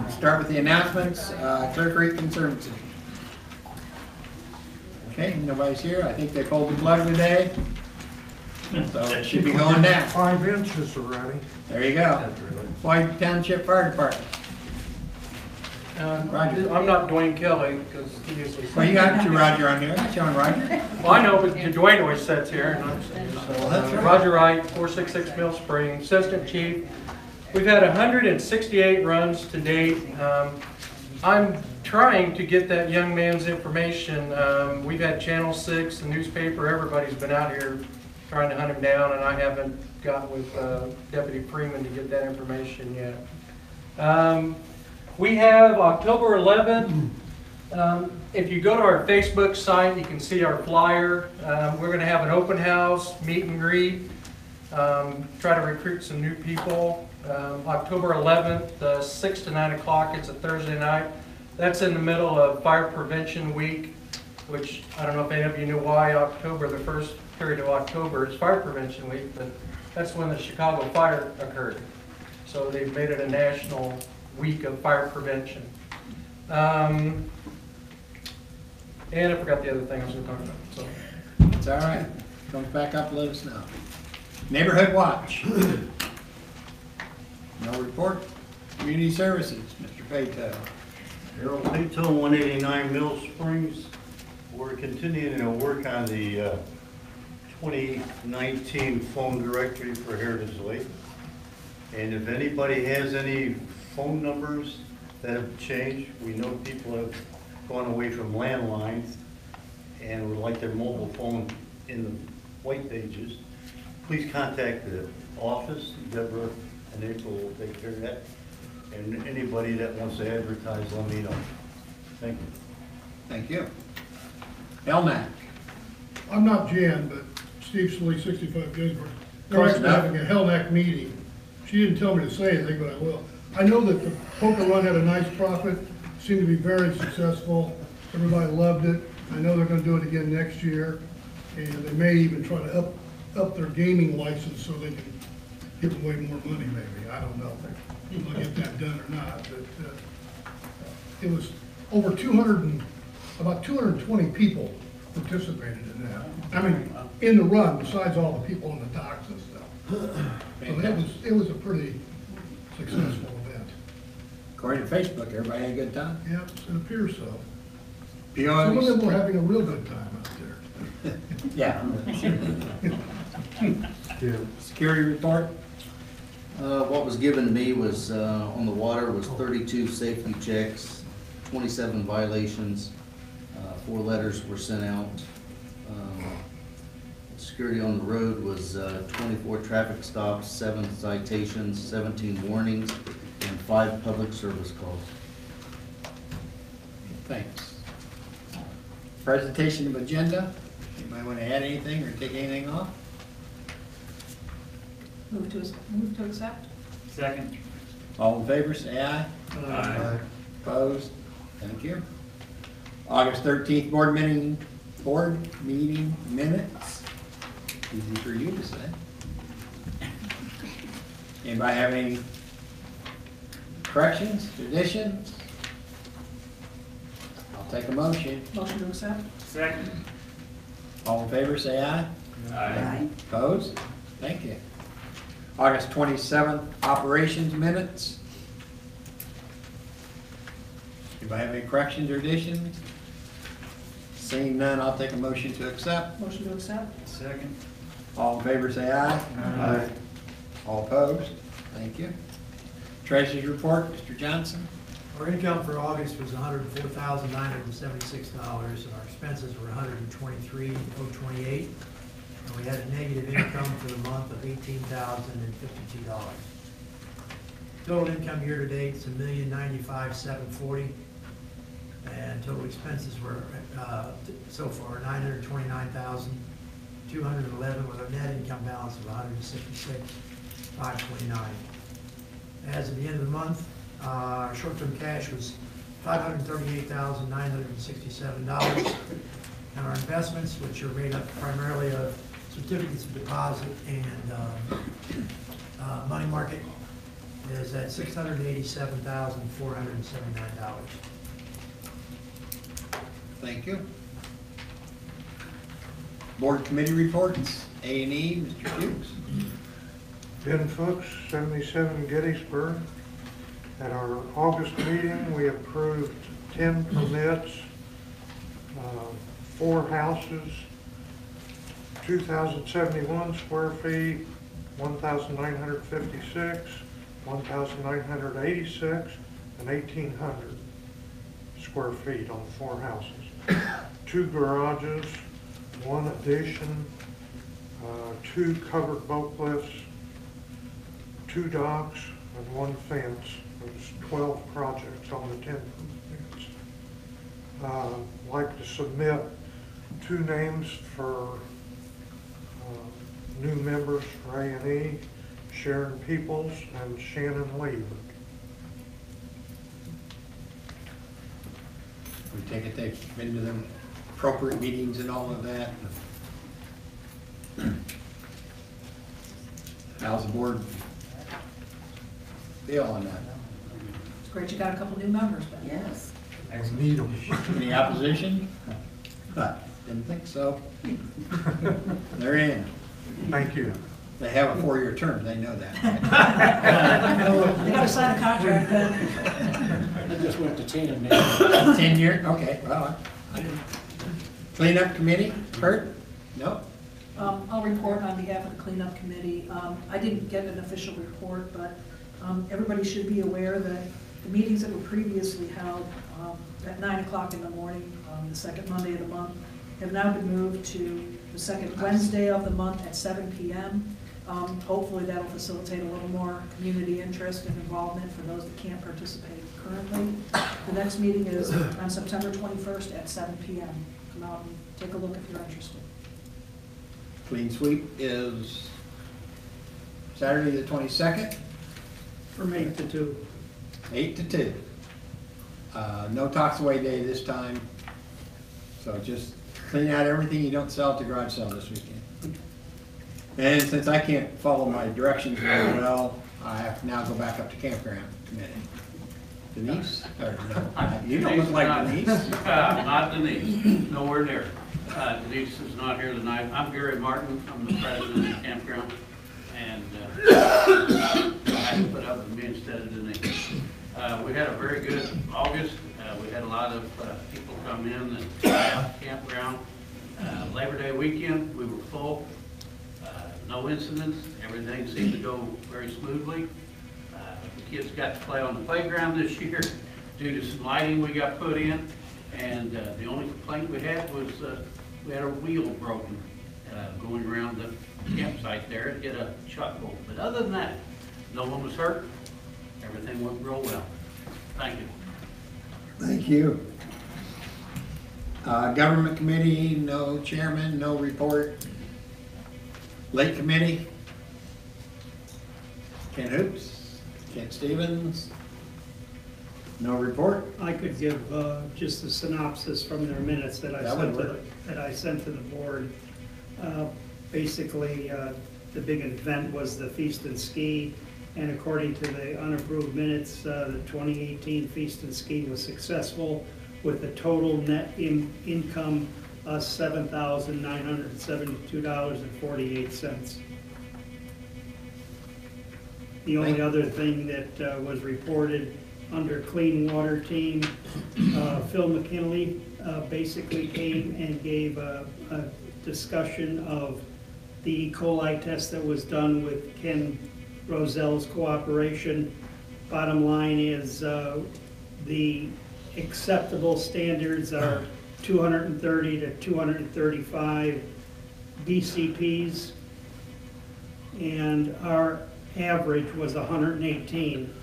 start with the announcements. Clear Creek Conservancy. Okay, nobody's here. I think they pulled the plug today, so it should be going down. 5 inches already. There you go. Floyd Township Fire Department. Roger. I'm not Dwayne Kelly, because he usually... Well, you got your Roger on there. That's on Roger. Well, I know, but Dwayne always sits here, and I'm Well, that's right. Roger Wright, 466 Mill Spring, Assistant Chief. We've had 168 runs to date. I'm trying to get that young man's information. We've had Channel 6, the newspaper, everybody's been out here trying to hunt him down, and I haven't got with Deputy Freeman to get that information yet. We have October 11th. If you go to our Facebook site, you can see our flyer. We're going to have an open house, meet and greet, try to recruit some new people. October 11th, 6 to 9 o'clock. It's a Thursday night. That's in the middle of Fire Prevention Week, which I don't know if any of you know why October, the first period of October, is Fire Prevention Week, but that's when the Chicago fire occurred. So they've made it a national week of fire prevention. And I forgot the other thing I was gonna talk about, so. It's all right. Comes back up, let us know. Neighborhood Watch. No report. Community Services, Mr. Pato. Harold Pato, 189 Mill Springs. We're continuing to work on the 2019 phone directory for Heritage Lake. And if anybody has any phone numbers that have changed, we know people have gone away from landlines and would like their mobile phone in the white pages. Please contact the office. Deborah and April will take care of that. And anybody that wants to advertise, let me know. Thank you. Thank you. LNAC. I'm not Jan, but Steve Sley, 65 Ginsburg. They're Close actually enough. having a HELNAC meeting. She didn't tell me to say anything, but I will. I know that the poker run had a nice profit, seemed to be very successful. Everybody loved it. I know they're gonna do it again next year. And they may even try to up their gaming license so they can give away more money maybe. I don't know if they'll get that done or not, but it was over about 220 people participated in that. I mean, in the run, besides all the people on the docks and stuff. So it was a pretty successful event. According to Facebook, everybody had a good time. Yep, it appears so. POA. Some of them were having a real good time out there. Yeah. Yeah. Security report. What was given to me was, on the water, was 32 safety checks, 27 violations, 4 letters were sent out. Security on the road was 24 traffic stops, 7 citations, 17 warnings, and 5 public service calls. Thanks. Presentation of agenda. Anybody want to add anything or take anything off? Move to accept? Second. All in favor, say aye. Aye. Opposed? Thank you. August 13th board meeting minutes. Easy for you to say. Anybody have any corrections, additions? I'll take a motion. Motion to accept? Second. All in favor, say aye. Aye. Opposed? Thank you. August 27th, operations minutes. Anybody have any corrections or additions? Seeing none, I'll take a motion to accept. Motion to accept? Second. All in favor, say aye. Aye. All opposed? Thank you. Treasurer's report, Mr. Johnson. Our income for August was $104,976, and our expenses were $123,028. And we had a negative income for the month of $18,052. Total income year-to-date is $1,095,740, and total expenses were, so far, $929,211, with a net income balance of $166,529. As of the end of the month, our short-term cash was $538,967, and our investments, which are made up primarily of certificates of deposit and money market, is at $687,479. Thank you. Board committee reports, A&E, Mr. Hughes. Ben Fuchs, 77 Gettysburg. At our August meeting, we approved 10 permits, 4 houses, 2,071 square feet, 1,956, 1,986, and 1,800 square feet on 4 houses. 2 garages, 1 addition, 2 covered boat lifts, 2 docks, and 1 fence. There's 12 projects on the 10 permits. Like to submit 2 names for new members for A&E, Sharon Peoples and Shannon Lee. We take it they've been to the appropriate meetings and all of that. How's the board feel on that? It's great you got a couple new members, Ben. Yes. Need 'em. Any opposition? Didn't think so. They're in. Thank you. They have a 4-year term, they know that. They gotta sign a contract then. I just went to 10, 10 year, okay, well. Cleanup committee, Kurt? No? I'll report on behalf of the cleanup committee. I didn't get an official report, but everybody should be aware that the meetings that were previously held at 9 o'clock in the morning, the second Monday of the month, have now been moved to the second Wednesday of the month at 7 p.m. Hopefully that'll facilitate a little more community interest and involvement for those that can't participate currently. The next meeting is on September 21st at 7 p.m. Come out and take a look if you're interested. Clean sweep is Saturday the 22nd? From 8 to 2. 8 to 2. No toss away day this time. So just clean out everything you don't sell at the garage sale this weekend. And since I can't follow my directions very well, I have to now go back up to campground committee. Denise? Or no, you don't look like Denise. Not Denise, nowhere near. Denise is not here tonight. I'm Gary Martin. I'm the president of the campground. And I had to put up with me instead of Denise. We had a very good August. We had a lot of people come in and try out the campground. Labor Day weekend, we were full. No incidents. Everything seemed to go very smoothly. The kids got to play on the playground this year due to some lighting we got put in. And the only complaint we had was we had a wheel broken going around the campsite there. It hit a chuck hole. But other than that, no one was hurt. Everything went real well. Thank you. Thank you. Government committee, no chairman, no report. Lake committee, Ken Hoops, Ken Stevens, no report. I could give just a synopsis from their minutes that I sent to the board. Basically, the big event was the Feast and Ski, and according to the unapproved minutes, the 2018 Feast and Ski was successful with a total net income of $7,972.48. The only other thing that was reported under clean water team, Phil McKinley basically came and gave a discussion of the E. coli test that was done with Ken Roselle's cooperation. Bottom line is the acceptable standards are 230 to 235 BCPs, and our average was 118.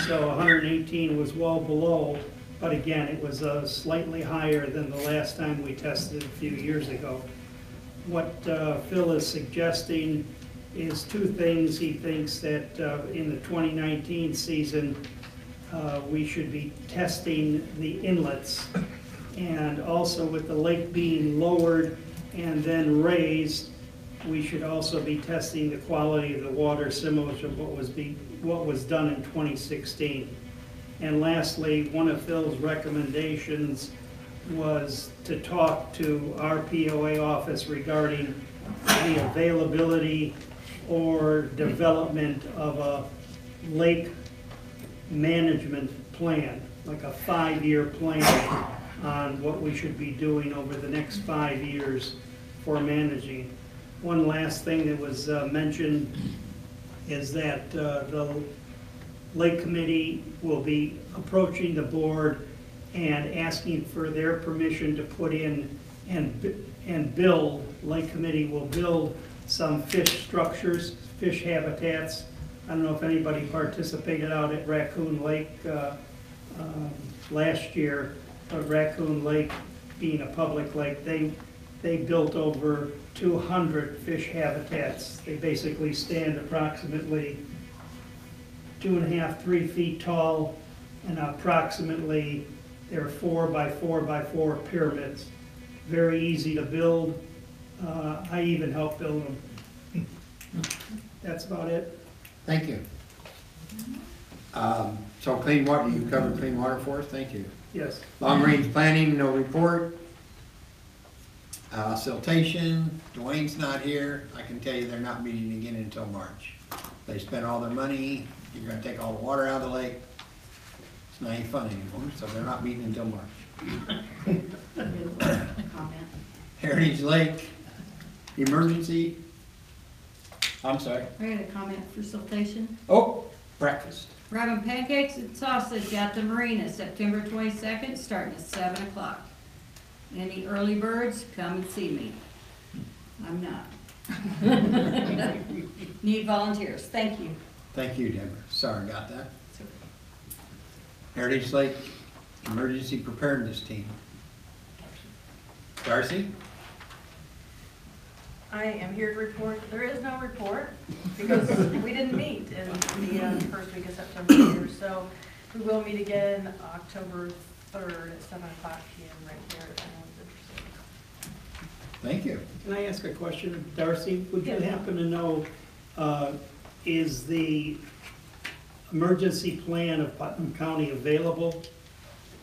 So 118 was well below, but again, it was slightly higher than the last time we tested a few years ago. What Phil is suggesting is two things. He thinks that in the 2019 season, we should be testing the inlets, and also with the lake being lowered and then raised, we should also be testing the quality of the water similar to what was done in 2016. And lastly, one of Phil's recommendations was to talk to our POA office regarding the availability or development of a lake management plan, like a 5-year plan on what we should be doing over the next 5 years for managing. One last thing that was mentioned is that the Lake Committee will be approaching the board and asking for their permission to put in and build, Lake Committee will build some fish structures, fish habitats. I don't know if anybody participated out at Raccoon Lake last year, but Raccoon Lake being a public lake, they built over 200 fish habitats. They basically stand approximately 2.5, 3 feet tall, and approximately they're 4 by 4 by 4 pyramids. Very easy to build. I even helped build them. That's about it. Thank you. So clean water, you covered clean water for us, thank you. Yes. Long range planning, no report. Siltation, Dwayne's not here. I can tell you they're not meeting again until March. They spent all their money, you're gonna take all the water out of the lake. It's not any fun anymore, so they're not meeting until March. Heritage Lake, emergency. I'm sorry. I had a comment for siltation. Oh, breakfast. Grabbing pancakes and sausage at the marina, September 22nd, starting at 7 o'clock. Any early birds, come and see me. I'm not. Need volunteers. Thank you. Thank you, Deborah. Sorry about that. Heritage Lake Emergency Preparedness Team. Darcy? I am here to report, there is no report because we didn't meet in the first week of September here. So we will meet again October 3rd at 7 o'clock p.m. right here if anyone's interested. Thank you. Can I ask a question, Darcy? Would you Yes. happen to know, is the emergency plan of Putnam County available?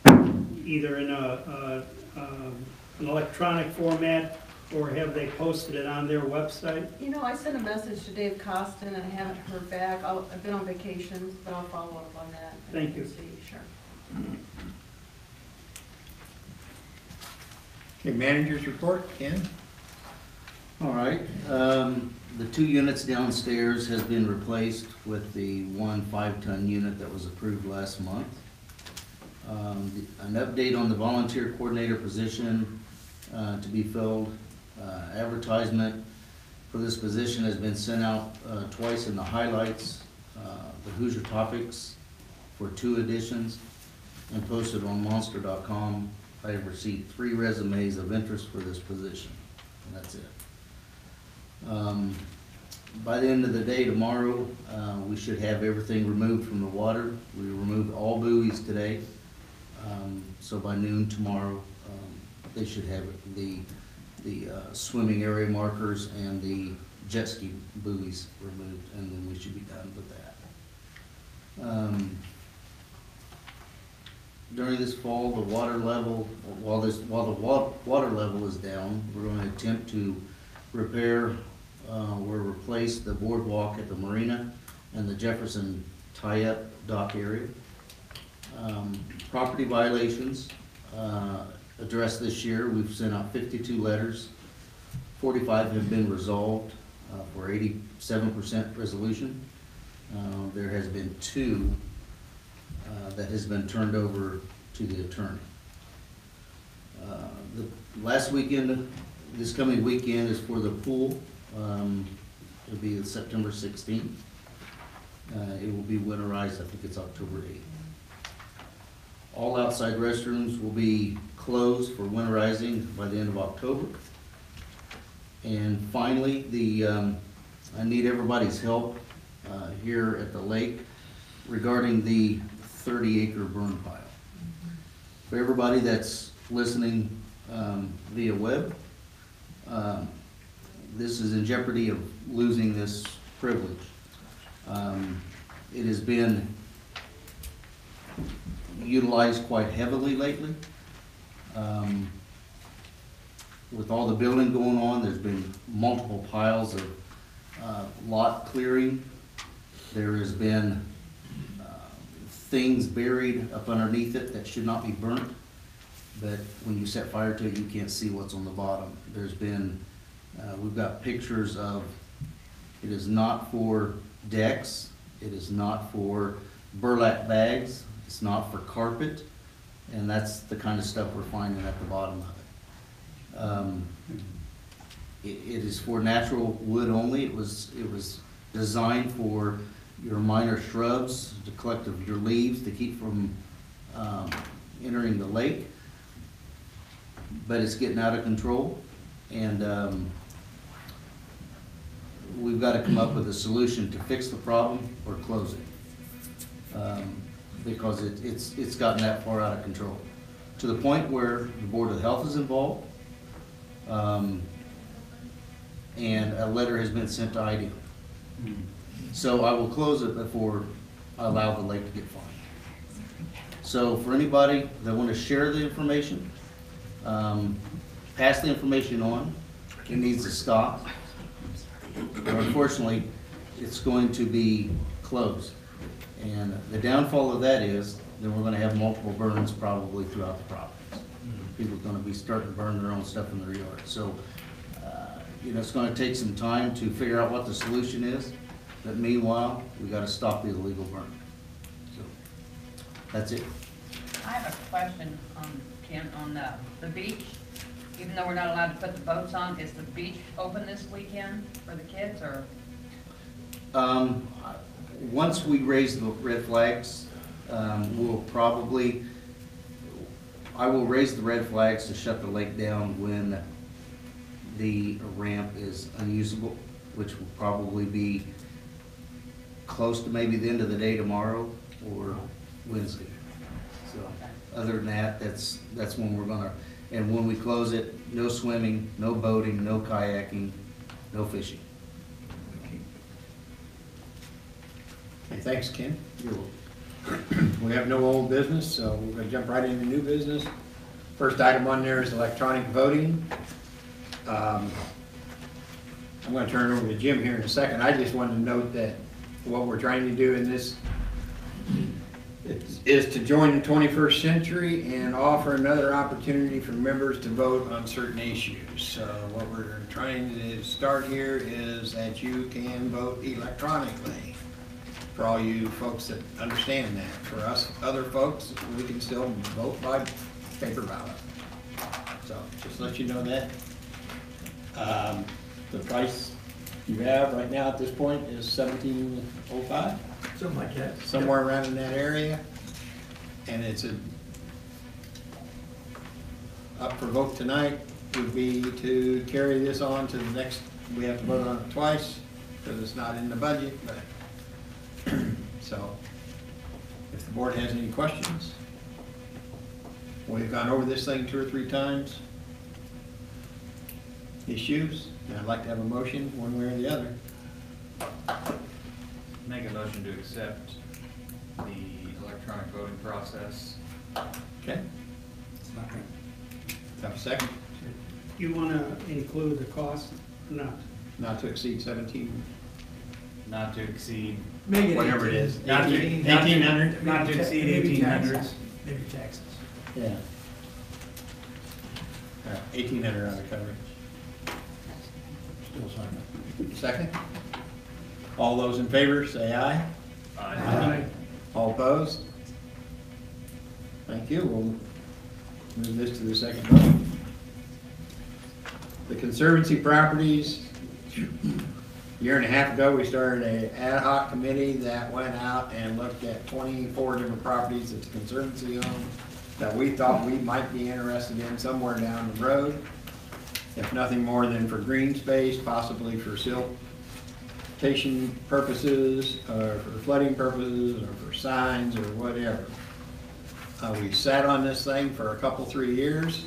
Either in an electronic format, or have they posted it on their website? You know, I sent a message to Dave Costin and I haven't heard back. I've been on vacation, but I'll follow up on that. Thank you. See, sure. Okay, managers report, Ken? All right, the 2 units downstairs has been replaced with the 1 5-ton unit that was approved last month. An update on the volunteer coordinator position to be filled. Advertisement for this position has been sent out twice in the highlights, the Hoosier Topics for 2 editions, and posted on monster.com. I have received 3 resumes of interest for this position, and that's it. By the end of the day tomorrow, we should have everything removed from the water. We removed all buoys today, so by noon tomorrow, they should have the swimming area markers and the jet ski buoys removed, and then we should be done with that. During this fall, the water level, while the water level is down, we're going to attempt to repair or replace the boardwalk at the marina and the Jefferson tie-up dock area. Property violations addressed this year. We've sent out 52 letters. 45 have been resolved for 87% resolution. There has been 2 that has been turned over to the attorney. The last weekend, this coming weekend is for the pool. It'll be September 16th. It will be winterized, I think it's October 8th. All outside restrooms will be closed for winterizing by the end of October. And finally, I need everybody's help here at the lake regarding the 30-acre burn pile. For everybody that's listening via web, this is in jeopardy of losing this privilege. It has been utilized quite heavily lately. With all the building going on, there's been multiple piles of lot clearing. There has been things buried up underneath it that should not be burnt, but when you set fire to it, you can't see what's on the bottom. There's been, we've got pictures of, it is not for decks, it is not for burlap bags, it's not for carpet, and that's the kind of stuff we're finding at the bottom of it. It is for natural wood only. It was designed for your minor shrubs to collect of your leaves to keep from entering the lake, but it's getting out of control, and we've got to come up with a solution to fix the problem or close it, because it's gotten that far out of control, to the point where the Board of Health is involved, and a letter has been sent to IDEM. So I will close it before allow the lake to get fined. So for anybody that want to share the information, pass the information on. It needs to stop. Unfortunately, it's going to be closed. And the downfall of that is, then we're going to have multiple burns probably throughout the properties. People are going to be starting to burn their own stuff in their yard. So, it's going to take some time to figure out what the solution is. But meanwhile, we got to stop the illegal burn. So, that's it. I have a question, Ken, on the beach. Even though we're not allowed to put the boats on, is the beach open this weekend for the kids, or? Once we raise the red flags, I will raise the red flags to shut the lake down when the ramp is unusable, which will probably be close to maybe the end of the day tomorrow or Wednesday. So other than that, that's when we're gonna, and when we close it, no swimming, no boating, no kayaking, no fishing. Okay, thanks, Ken. We have no old business, so we're gonna jump right into new business. First item on there is electronic voting. I'm gonna turn it over to Jim here in a second. I just wanted to note that what we're trying to do in this is to join the 21st century and offer another opportunity for members to vote on certain issues. So what we're trying to start here is that you can vote electronically. For all you folks that understand that. For us other folks, we can still vote by paper ballot. So just let you know that. The price you have right now at this point is $17.05. Something like that. Somewhere around in that area. And it's up for vote tonight would be to carry this on to the next, we have to vote on it twice because it's not in the budget, but so if the board has any questions, we've gone over this thing 2 or 3 times. Issues, and I'd like to have a motion one way or the other. Make a motion to accept the electronic voting process. Okay. Have a second? You want to include the cost or not? Not to exceed 17. Not to exceed. Make it whatever it is. 1800. Not to exceed Maybe 1800. taxes. Maybe taxes. Yeah. 1800 out of coverage. Still sign. Second? All those in favor, say aye. Aye. All opposed? Thank you. We'll move this to the second vote. The Conservancy properties, a year and a half ago, we started an ad hoc committee that went out and looked at 24 different properties that the Conservancy owned that we thought we might be interested in somewhere down the road. If nothing more than for green space, possibly for siltation purposes, or for flooding purposes, or for signs, or whatever. We sat on this thing for a couple years,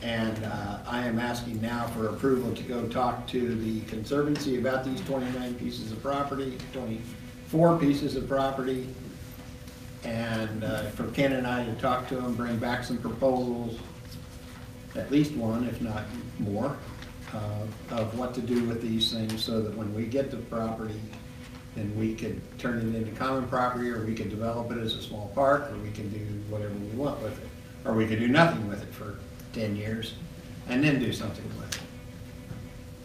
and I am asking now for approval to go talk to the Conservancy about these 29 pieces of property, 24 pieces of property, and for Ken and I to talk to them, bring back some proposals, at least one, if not more, of what to do with these things so that when we get the property, then we could turn it into common property, or we could develop it as a small park, or we can do whatever we want with it. Or we could do nothing with it for 10 years and then do something with it.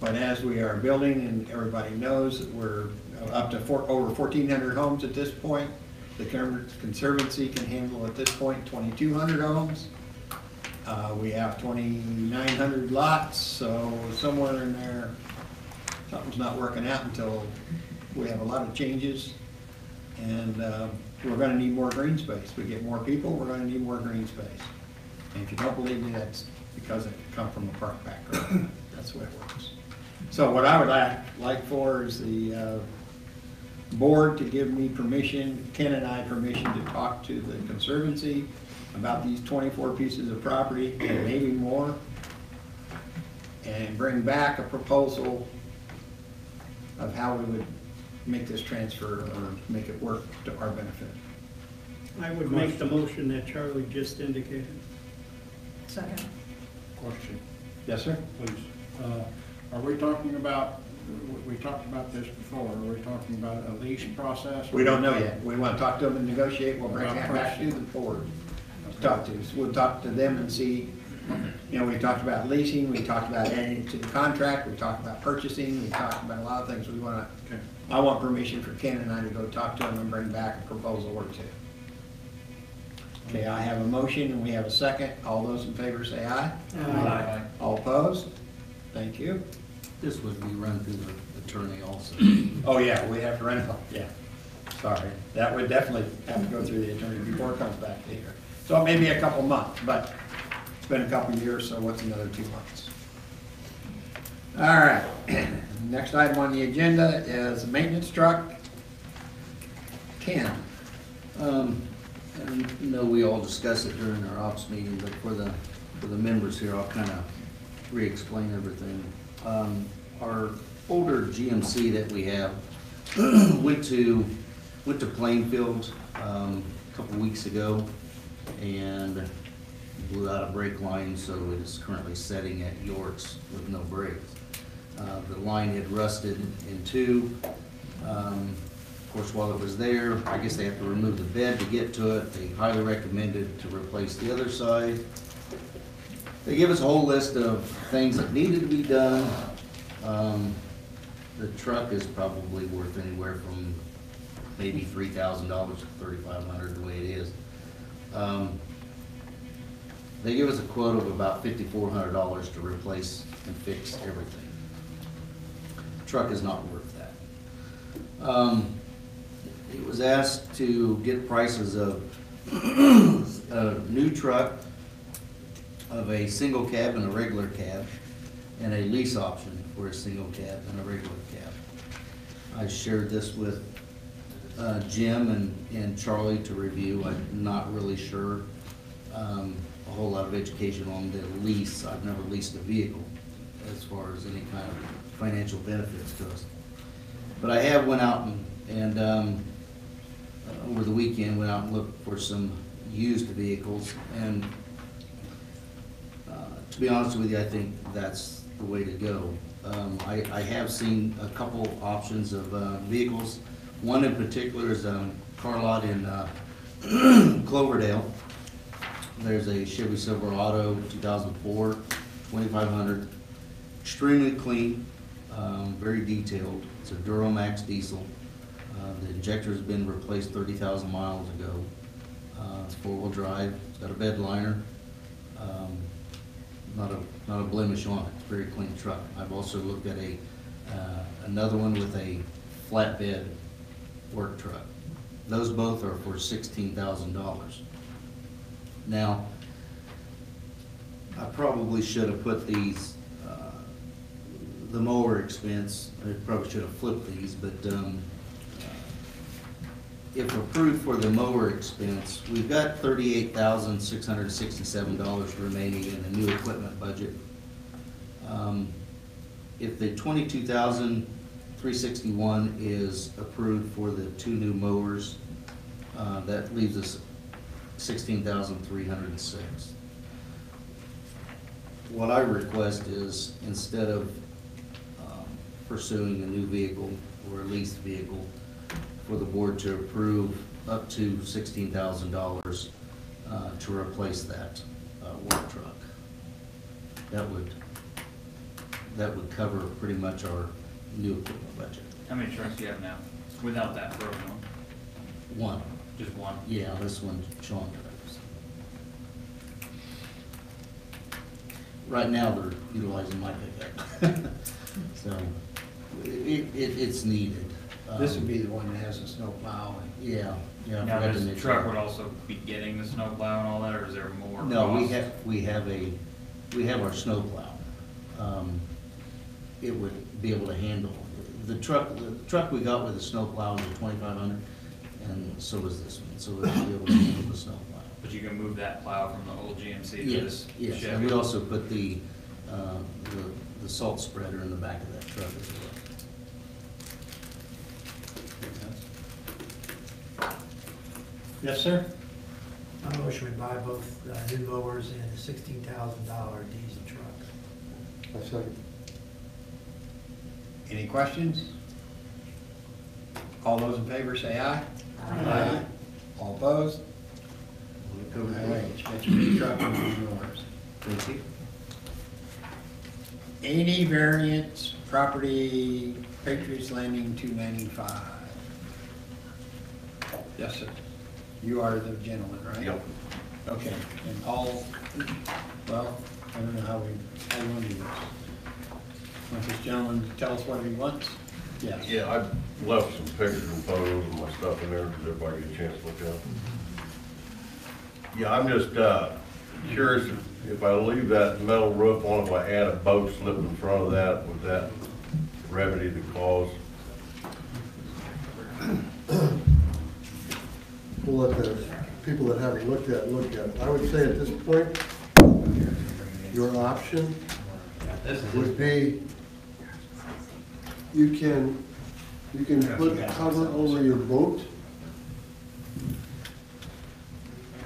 But as we are building, and everybody knows that we're up to over 1,400 homes at this point, the Conservancy can handle at this point 2,200 homes. We have 2,900 lots, so somewhere in there, something's not working out until we have a lot of changes. And we're gonna need more green space. We get more people, we're gonna need more green space. And if you don't believe me, that's because I come from a park background. That's the way it works. So what I would like for is the board to give me permission, Ken and I permission, to talk to the Conservancy about these 24 pieces of property and maybe more, and bring back a proposal of how we would make this transfer or make it work to our benefit. I would make the motion that Charlie just indicated. Second. Question. Yes, sir? Please. Are we talking about, we talked about this before, are we talking about a lease process? We don't know yet. We want to talk to them and negotiate. We'll bring that back to the board. Talk to, we'll talk to them and see, you know, we talked about leasing, we talked about adding it to the contract, we talked about purchasing, we talked about a lot of things we want to. I want permission for Ken and I to go talk to them and bring back a proposal or two. Okay, I have a motion and we have a second. All those in favor say aye. Aye. All opposed? Thank you. This would be run through the attorney also. Oh, yeah, we have to run it, yeah. Sorry, that would definitely have to go through the attorney before it comes back to here. So it may be a couple months, but it's been a couple years, so what's another 2 months? All right, next item on the agenda is maintenance truck. Ken. I know we all discussed it during our ops meeting, but for the members here, I'll kind of re-explain everything. Our older GMC that we have went to Plainfield a couple weeks ago and blew out a brake line, so it is currently setting at York's with no brakes. The line had rusted in two. Of course, while it was there, I guess they have to remove the bed to get to it. They highly recommended to replace the other side. They give us a whole list of things that needed to be done. The truck is probably worth anywhere from maybe $3,000 to $3,500 the way it is. They give us a quote of about $5,400 to replace and fix everything. The truck is not worth that. It was asked to get prices of a new truck, of a single cab and a regular cab, and a lease option for a single cab and a regular cab. I shared this with Jim and Charlie to review. I'm not really sure. A whole lot of education on the lease. I've never leased a vehicle as far as any kind of financial benefits to us. But I have went out and over the weekend went out and looked for some used vehicles, and to be honest with you, I think that's the way to go. I have seen a couple options of vehicles. One in particular is a car lot in Cloverdale. There's a Chevy Silverado 2004, 2500, extremely clean, very detailed. It's a Duramax diesel. The injector's been replaced 30,000 miles ago. It's four-wheel drive. It's got a bed liner. Not a blemish on it. It's a very clean truck. I've also looked at another one with a flatbed work truck. Those both are for $16,000. Now, I probably should have put these, the mower expense, I probably should have flipped these, but if approved for the mower expense, we've got $38,667 remaining in the new equipment budget. If the $22,361 is approved for the two new mowers, that leaves us $16,306. What I request is, instead of pursuing a new vehicle or a leased vehicle, for the board to approve up to $16,000 to replace that work truck. That would cover pretty much our new equipment budget. How many trucks do you have now, without that program? One. Just one? Yeah, this one Sean drives. Right now, they're utilizing my pickup. So, it's needed. This would be the one that has a snow plow. Yeah. Now, this truck would also be getting the snow plow and all that, or is there more? No, costs? we have our snow plow. It would be able to handle the truck we got with the snow plow was a 2500, and so was this one. So it would be able to handle the snow plow. But you can move that plow from the old GMC to Yes, this yes, Chevy? and we also put the salt spreader in the back of that truck as well. Yes, sir? I motion we buy both new mowers and a $16,000 diesel truck. I second. Any questions? All those in favor say aye. Aye. All opposed? All right, got your new truck and new mowers. Thank you. A&E variance, property, Patriots Landing 295. Yes, sir. You are the gentleman, right? Yep. Okay, and all, well, I don't know how you want to do this. Want this gentleman to tell us what he wants? Yes. Yeah, I left some pictures and photos and my stuff in there, because everybody get a chance to look at them. Yeah, I'm just, curious if I leave that metal roof on, if I add a boat slip in front of that, would that remedy the cause? We'll let the people that haven't looked at it look at it. I would say at this point, your option would be, you can put cover over your boat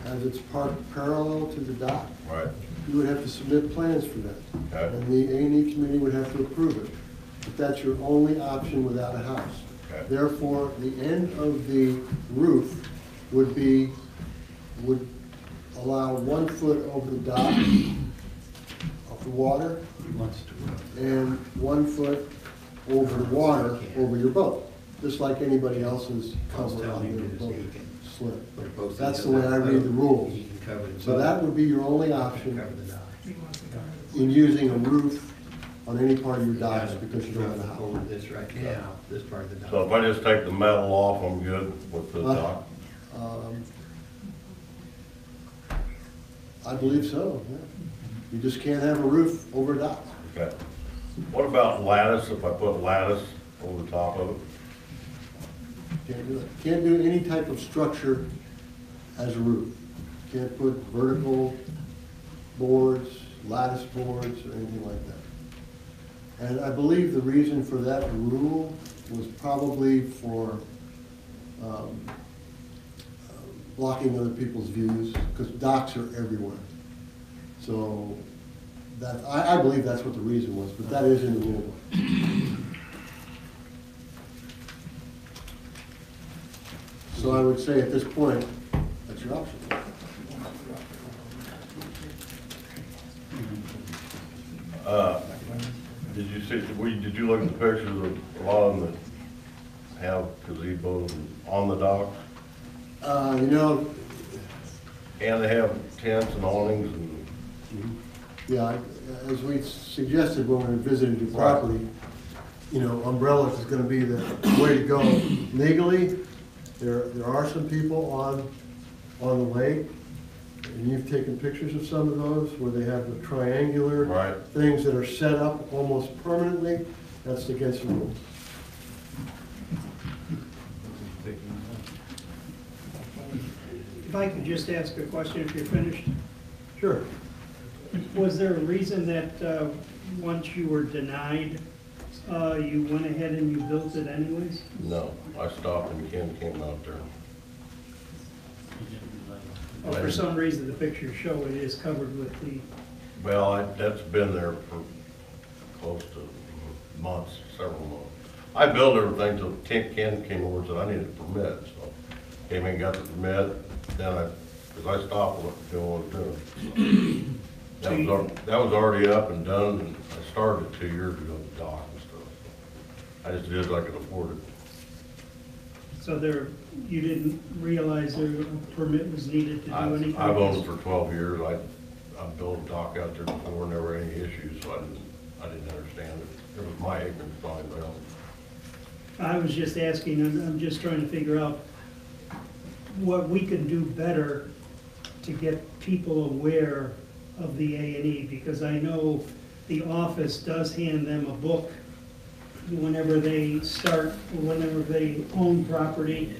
as it's parked parallel to the dock. Right. You would have to submit plans for that. Okay. And the A&E committee would have to approve it. But that's your only option without a house. Okay. Therefore, the end of the roof would allow 1 foot over the dock of the water and 1 foot over the water over your boat, just like anybody else's cover on their boat slip. That's the way I read the rules. So that would be your only option in using a roof on any part of your docks because you don't have a house. This right now, this part of the dock. So if I just take the metal off, I'm good with the dock? I believe so, yeah. You just can't have a roof over a dock. Okay. What about lattice, if I put lattice over the top of it? Can't do it. Can't do any type of structure as a roof. Can't put vertical boards, lattice boards, or anything like that. And I believe the reason for that rule was probably for blocking other people's views, because docks are everywhere. So that, I believe that's what the reason was, but that is in the rule book. So I would say at this point, that's your option. Did you see, did you look at the pictures of a lot of them that have gazebos on the dock? You know. And they have tents and awnings and. Yeah, as we suggested when we visited your property, you know, umbrellas is gonna be the way to go. Legally, there are some people on the lake, and you've taken pictures of some of those where they have the triangular things that are set up almost permanently. That's against the rules. If I could just ask a question if you're finished. Sure. Was there a reason that once you were denied, you went ahead and you built it anyways? No, I stopped and Ken came out there. Oh, for some reason, the pictures show it is covered with the, Well, that's been there for close to months, several months. I built everything till Ken came over and said I needed a permit, so came in, got the permit, then because I stopped doing what I was doing. That was already up and done, and I started it 2 years ago, the dock and stuff. I just did it like I could afford it. so there, you didn't realize there a permit was needed to do anything? I've owned it for 12 years. I built a dock out there before, never were any issues, so I didn't understand it. It was my ignorance, not anybody else. I was just asking, I'm just trying to figure out what we can do better to get people aware of the A&E, because I know the office does hand them a book whenever they start, or whenever they own property.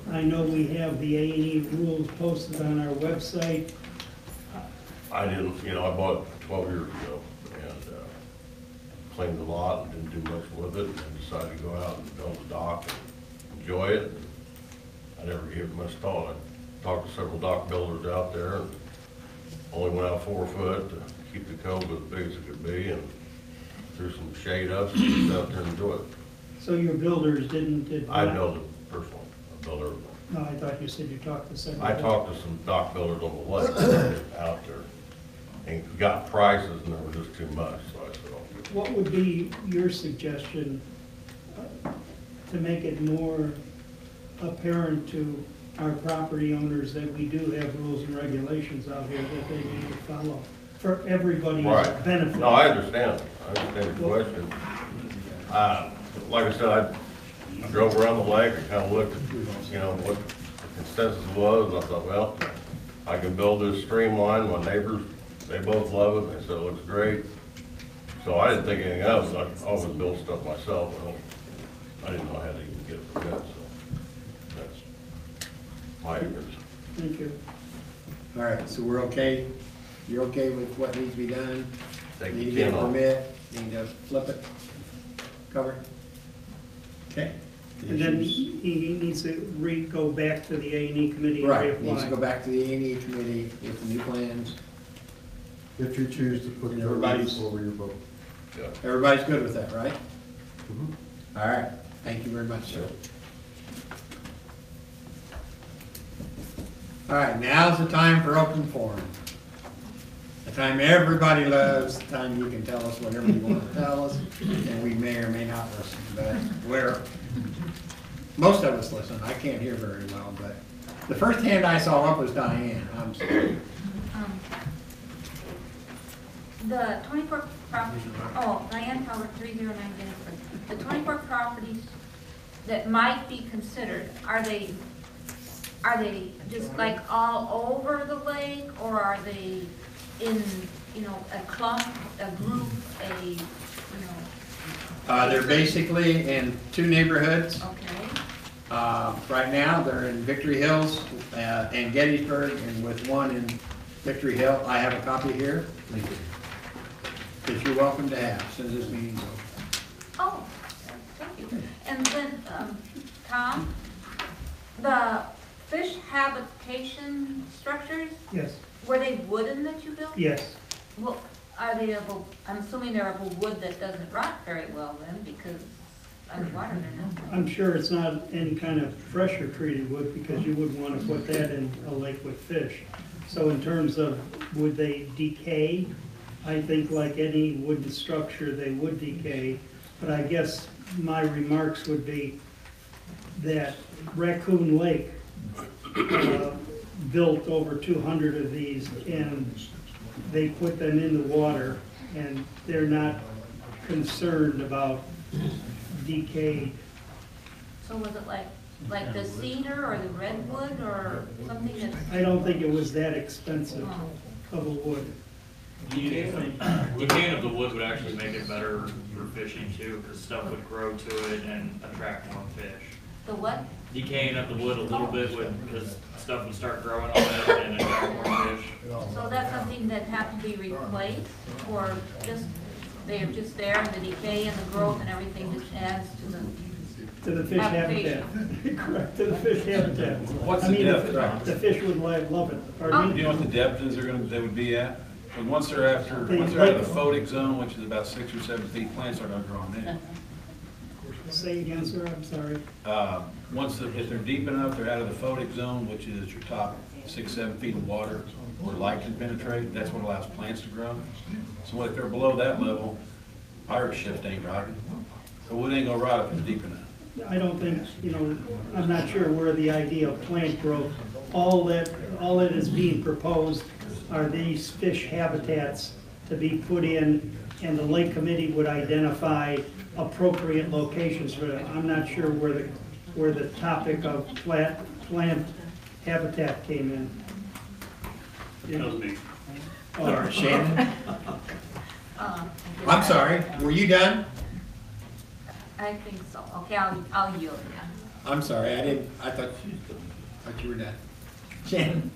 I know we have the A&E rules posted on our website. I didn't, I bought it 12 years ago and cleaned the lot and didn't do much with it, and decided to go out and build a dock and enjoy it. I never gave it much thought. talked to several dock builders out there, and only went out 4 foot to keep the cove as big as it could be, and threw some shade up, so you get out there and enjoy it. So your builders did I not- build it personally, I build everything. No, I thought you said you talked to several. I talked to some dock builders on the lake out there, and got prices, and they were just too much, so I said, oh. What would be your suggestion to make it more apparent to our property owners that we do have rules and regulations out here that they need to follow for everybody's Right. benefit? No, I understand the question. Like I said, I drove around the lake and kind of looked at, you know, what the consensus was, and I thought, well, I can build this streamline, my neighbors, they both love it, they said it looks great. So I didn't think anything else, I always build stuff myself, I didn't know how to even get a permit, so that's my ignorance. Thank you. All right, so we're okay? You're okay with what needs to be done? Take Need to the get a 10 off. permit, need to flip it, cover? Okay. And then he needs to go back to the A&E committee and Right, needs to go reapply. back to the A&E committee with the new plans. If you choose to put the Everybody's- roof over your boat. Yeah. Everybody's good with that, right? Mhm. All right, thank you very much, sir. All right, now's the time for open forum. The time everybody loves, the time you can tell us whatever you want to tell us, and we may or may not listen, but most of us listen. I can't hear very well, but the first hand I saw up was Diane. I'm sorry. The 24 properties, Diane Howard, 309 Ginsburg. The 24 properties that might be considered, are they just like all over the lake, or are they in, you know, a clump, a group, They're basically in 2 neighborhoods. Okay. Right now, they're in Victory Hills and Gettysburg, and with one in Victory Hill. I have a copy here. Thank you. That you're welcome to have, since this meeting's over. Oh, thank you. And then, Tom, the fish habitation structures, Yes, were they wooden that you built? yes. Well, are they of a, I'm assuming they're of a wood that doesn't rot very well then, because underwater they're not. I'm sure it's not any kind of pressure treated wood, because you wouldn't want to put that in a lake with fish. So in terms of, would they decay? I think like any wooden structure, they would decay. But I guess my remarks would be that Raccoon Lake built over 200 of these, and they put them in the water, and they're not concerned about decay. So was it like the cedar or the redwood or something that's? I don't think it was that expensive of a wood. Decaying of the wood would actually make it better for fishing too, because stuff would grow to it and attract more fish. The what? Decaying of the wood a little bit would, because stuff would start growing on it and attract more fish. So that's something that have to be replaced, or just, they're just there and the decay and the growth and everything just adds to the To the fish habitat. Correct, to the fish habitat. What's I the mean, depth? the fish would love it. Pardon Do me? you know what the depth is they would be at? And once they're out of the photic zone, which is about 6 or 7 feet, plants are not growing in. Say again, sir, I'm sorry. If they're deep enough, they're out of the photic zone, which is your top 6, 7 feet of water where light can penetrate. That's what allows plants to grow. So if they're below that level, pirate shift ain't rotting. So wood ain't gonna rot if it's deep enough. I don't think, I'm not sure where the idea of plant growth, all that is being proposed are these fish habitats to be put in, and the lake committee would identify appropriate locations for it. I'm not sure where the topic of plant habitat came in. That was me. Sorry, Shannon. I'm sorry, were you done? I think so. Okay, I'll yield, yeah. I'm sorry, I thought you were done. Shannon?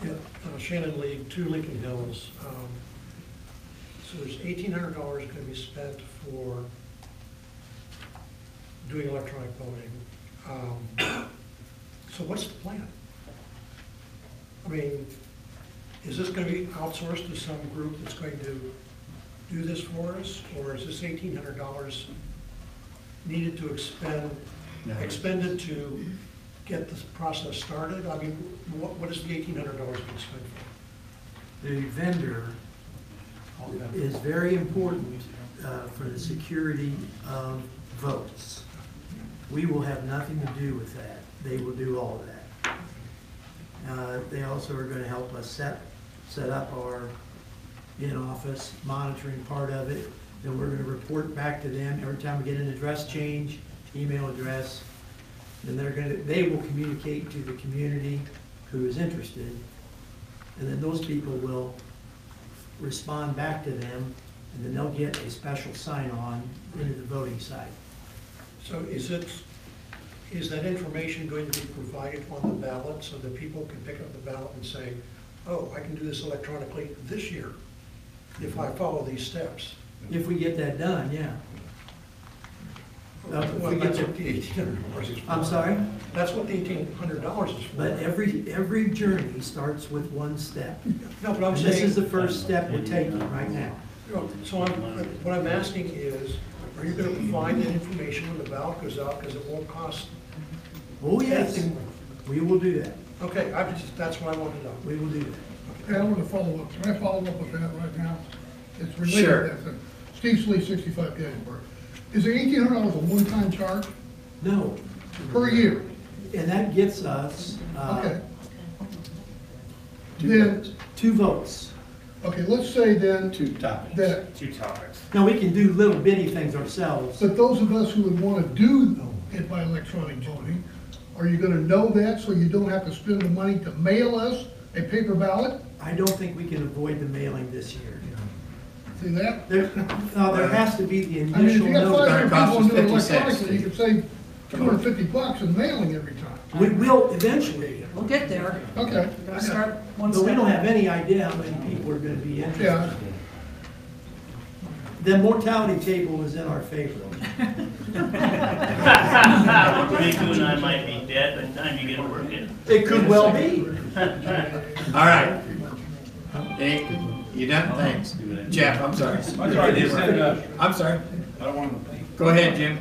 Yeah, Shannon League, 2 Lincoln Hills. So there's $1,800 going to be spent for doing electronic voting. So what's the plan? I mean, is this gonna be outsourced to some group that's going to do this for us? Or is this $1,800 needed to expended to get this process started? I mean, what is the $1,800 being spent for? The vendor is very important for the security of votes. We will have nothing to do with that. They will do all of that. They also are gonna help us set up our in-office monitoring part of it. Then we're gonna report back to them every time we get an address change, email address. Then they will communicate to the community who is interested. And then those people will respond back to them, and then they'll get a special sign-on into the voting site. So is that information going to be provided on the ballot so that people can pick up the ballot and say, oh, I can do this electronically this year if I follow these steps? If we get that done, yeah. Well, that's what the $1,800 is for. I'm sorry? That's what the $1,800 is for. But every journey starts with one step. No, but I'm And saying. this is the first step we're taking right now. So what I'm asking is, are you going to provide that information when the ballot goes out, because it won't cost? Oh, yes, anything? we will do that. Okay, that's what I want to know. We will do that. Okay, I want to follow up. Can I follow up with that right now? It's related Sure. to that thing. Steve Slee, 65 Gettysburg. Is the $1,800 a one-time charge No. per year? And that gets us Okay. Then, two votes. okay, let's say then Two topics. that, Two topics. Now, we can do little bitty things ourselves. but those of us who would want to do it by electronic voting, are you going to know that so you don't have to spend the money to mail us a paper ballot? I don't think we can avoid the mailing this year. See that? There has to be the I mean, if initial you got notice. 500 people and do it 50 cents, electronically, you could save $250 in mailing every time. We will eventually, We'll get there. Okay. We've got to start one but step. we don't have any idea how many people are gonna be interested. Yeah. The mortality table is in our favor. Me too, and I might be dead by the time you get to work in. It could well be. All right. Hey, you done? Thanks. Jeff, I'm sorry. I'm sorry. I don't want to. Go ahead, Jim.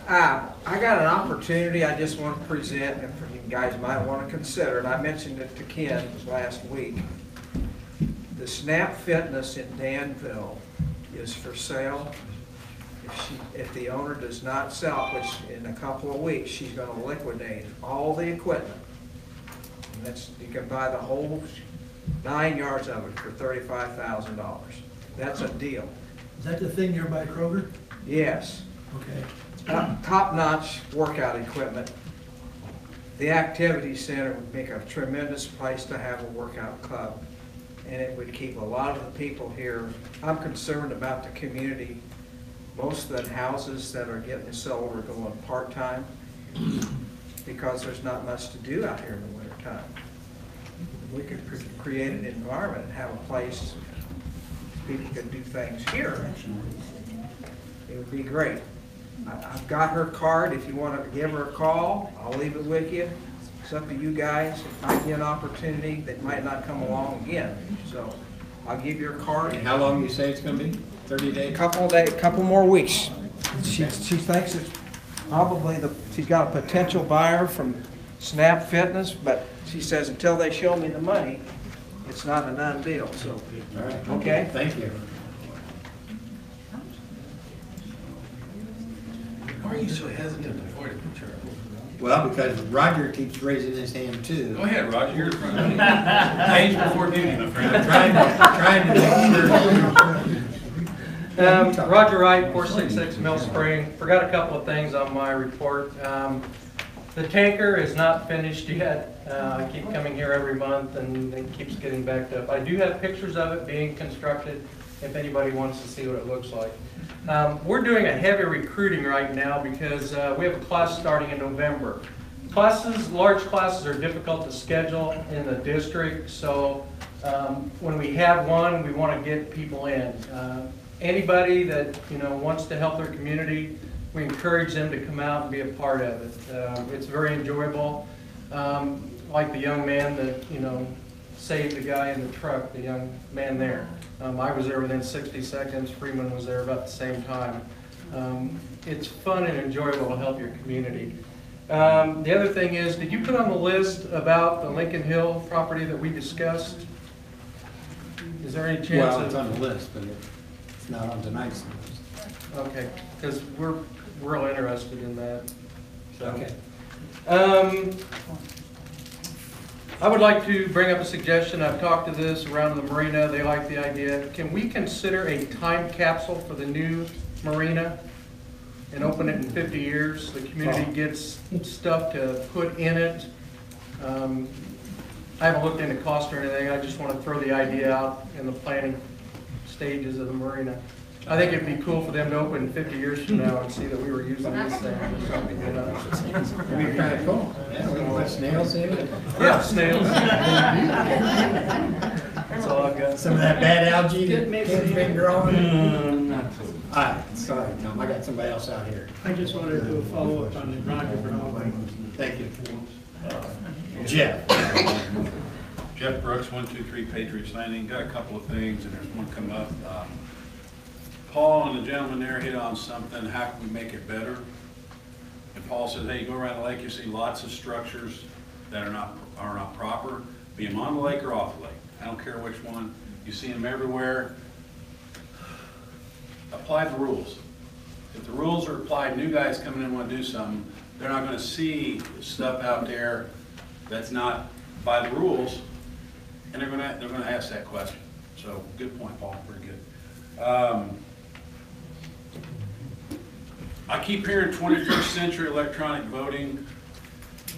I got an opportunity I just want to present, and you guys might want to consider it. I mentioned it to Ken last week. The Snap Fitness in Danville is for sale. If the owner does not sell, which in a couple of weeks, she's going to liquidate all the equipment. And you can buy the whole 9 yards of it for $35,000. That's a deal. Is that the thing there by Kroger? Yes. Okay. Top-notch workout equipment. The activity center would make a tremendous place to have a workout club, and it would keep a lot of the people here. I'm concerned about the community. Most of the houses that are getting sold are going part-time because there's not much to do out here in the wintertime. We could create an environment and have a place people could do things here. It would be great. I've got her card. If you want to give her a call, I'll leave it with you. It's up to you guys. It might be an opportunity that might not come along again. So I'll give you her card. And how long you say it's gonna be? 30 days? Couple more weeks. She thinks it's probably she's got a potential buyer from Snap Fitness, but she says until they show me the money, it's not a done deal. So, All right. okay. Thank you. Why are you so hesitant to avoid it, Charlie? Well, because Roger keeps raising his hand too. Go ahead, Roger, you're in front of me. Age before duty, my friend. I'm trying to make sure. Roger Wright, 466 Mill Spring. Forgot a couple of things on my report. The tanker is not finished yet. I keep coming here every month and it keeps getting backed up. I do have pictures of it being constructed if anybody wants to see what it looks like. We're doing a heavy recruiting right now because we have a class starting in November. Large classes are difficult to schedule in the district, so when we have one, we want to get people in. Anybody that wants to help their community, we encourage them to come out and be a part of it. It's very enjoyable. Like the young man that saved the guy in the truck, the young man there. I was there within 60 seconds, Freeman was there about the same time. It's fun and enjoyable to help your community. The other thing is, did you put on the list about the Lincoln Hill property that we discussed? Is there any chance Well, of... it's on the list, but it's not on tonight's list. Okay, because we're real interested in that. So. Okay. I would like to bring up a suggestion. I've talked to this around the marina. They like the idea. Can we consider a time capsule for the new marina and open it in 50 years? The community gets stuff to put in it. I haven't looked into cost or anything. I just want to throw the idea out in the planning stages of the marina. I think it'd be cool for them to open 50 years from now and see that we were using this thing or something, you know? It'd be kind of cool. Yeah, we can put snails in it. Yeah, snails. That's all I've got. Some of that bad algae that Ken's been growing. Not so. All right, sorry, no, I got somebody else out here. I just wanted to do a follow-up on the Roger Brown. Thank you. Jeff. Jeff Brooks, 123 Patriots Landing. Got a couple of things, and there's one come up. Paul and the gentleman there hit on something. How can we make it better? And Paul said, hey, you go around the lake, you see lots of structures that are not proper. Be them on the lake or off the lake. I don't care which one. You see them everywhere. Apply the rules. If the rules are applied, new guys coming in and want to do something, they're not going to see stuff out there that's not by the rules, and they're going to ask that question. So good point, Paul. Pretty good. I keep hearing 21st century electronic voting.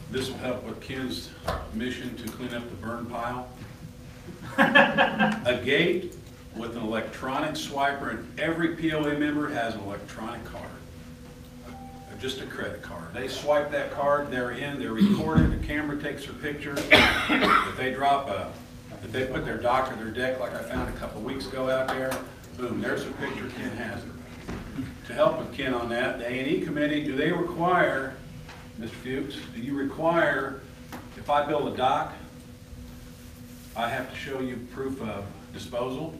This will help with Ken's mission to clean up the burn pile. A gate with an electronic swiper, and every POA member has an electronic card. Just a credit card. They swipe that card, they're in, they're recorded, the camera takes their picture. If they if they put their dock or their deck like I found a couple of weeks ago out there, boom, there's a picture, Ken has it. To help with Ken on that, the A&E committee, do they require, Mr. Fuchs, do you require, if I build a dock, I have to show you proof of disposal?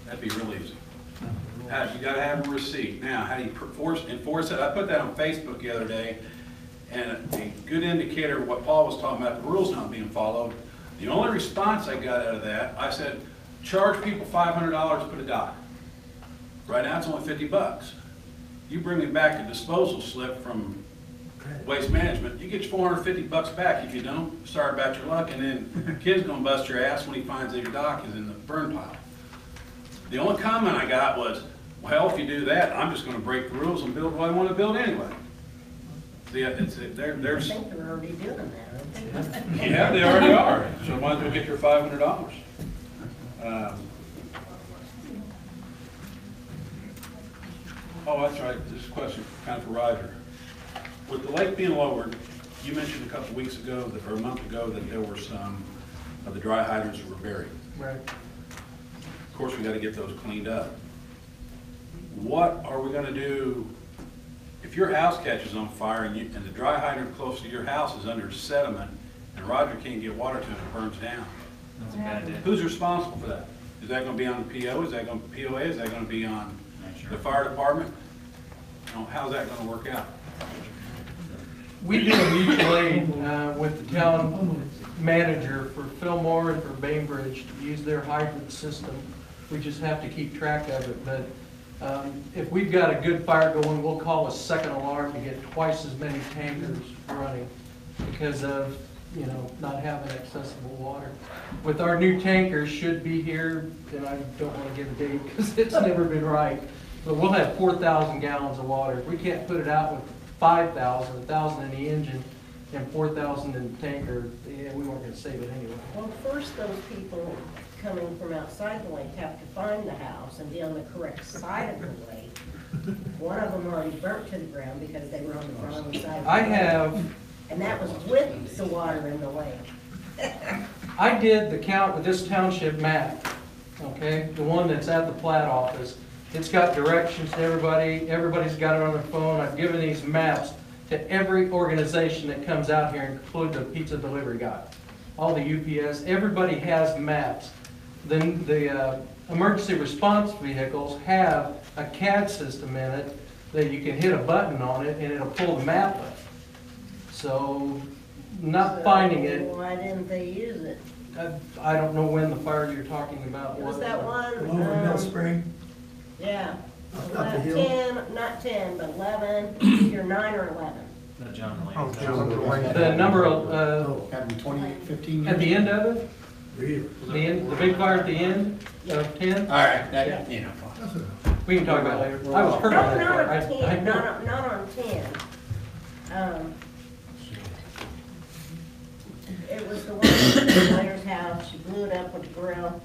That'd be real easy. You got to have a receipt. Now, how do you enforce it? I put that on Facebook the other day, and a good indicator of what Paul was talking about, the rules not being followed. The only response I got out of that, I said, charge people $500 to put a dock. Right now, it's only 50 bucks. You bring me back a disposal slip from Waste Management, you get your 450 bucks back. If you don't, sorry about your luck, and then Ken's gonna bust your ass when he finds that your dock is in the burn pile. The only comment I got was, well, if you do that, I'm just going to break the rules and build what I want to build anyway. See, there's... I think they're already doing that. Yeah, they already are. So why don't you get your $500? Oh, that's right. This is a question kind of for Roger. With the lake being lowered, you mentioned a couple weeks ago, or a month ago, that there were some of the dry hydrants that were buried. Right. Of course, we got to get those cleaned up. What are we going to do if your house catches on fire and the dry hydrant close to your house is under sediment and Roger can't get water to it and it burns down? That's a good idea. Who's responsible for that? Is that going to be on the PO? Is that going to be POA? Is that going to be on the fire department? How's that going to work out? We do a mutual aid with the town manager for Fillmore and for Bainbridge to use their hydrant system. We just have to keep track of it. But if we've got a good fire going, we'll call a second alarm to get twice as many tankers running because of, not having accessible water. With our new tankers should be here, and I don't want to give a date because it's never been right, but we'll have 4,000 gallons of water. If we can't put it out with 5,000, 1,000 in the engine, and 4,000 in the tanker, yeah, we weren't going to save it anyway. Well, first, those people coming from outside the lake have to find the house and be on the correct side of the lake. One of them already burnt to the ground because they were on the wrong side of the lake. And that was with the water in the lake. I did the count with this township map, okay? The one that's at the plat office. It's got directions to everybody. Everybody's got it on their phone. I've given these maps to every organization that comes out here, including the pizza delivery guy. all the UPS, everybody has maps. Then the emergency response vehicles have a CAD system in it that you can hit a button on it and it'll pull the map up. So, not finding it, Why didn't they use it? I don't know when the fire you're talking about It was. was that one. Over Mill Spring. Yeah. Up the hill. 10, not 10, but 11, either 9 or 11. No, John Lane. Oh, John. The number, Having 20, 15 years. at the end of it, Really? the big fire at the end of 10, All right, that, you know. we can talk about it later. I was No, hurt on that not part. on 10, know. not on 10. It was the one at Blair's house, she blew it up with the grill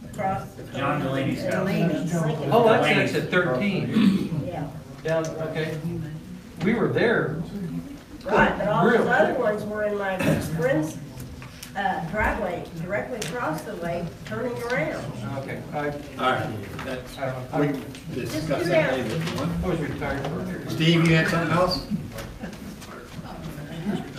across the. John Delaney's house. Delaney's. Oh, that's at 13. Yeah, Down, okay. We were there. right, but all those Really? other ones were in my friend's driveway, directly across the lake, turning around. Okay. All right, that's, we can Just discuss do that that. later if you want. I was retired for a period. Steve, you had something else?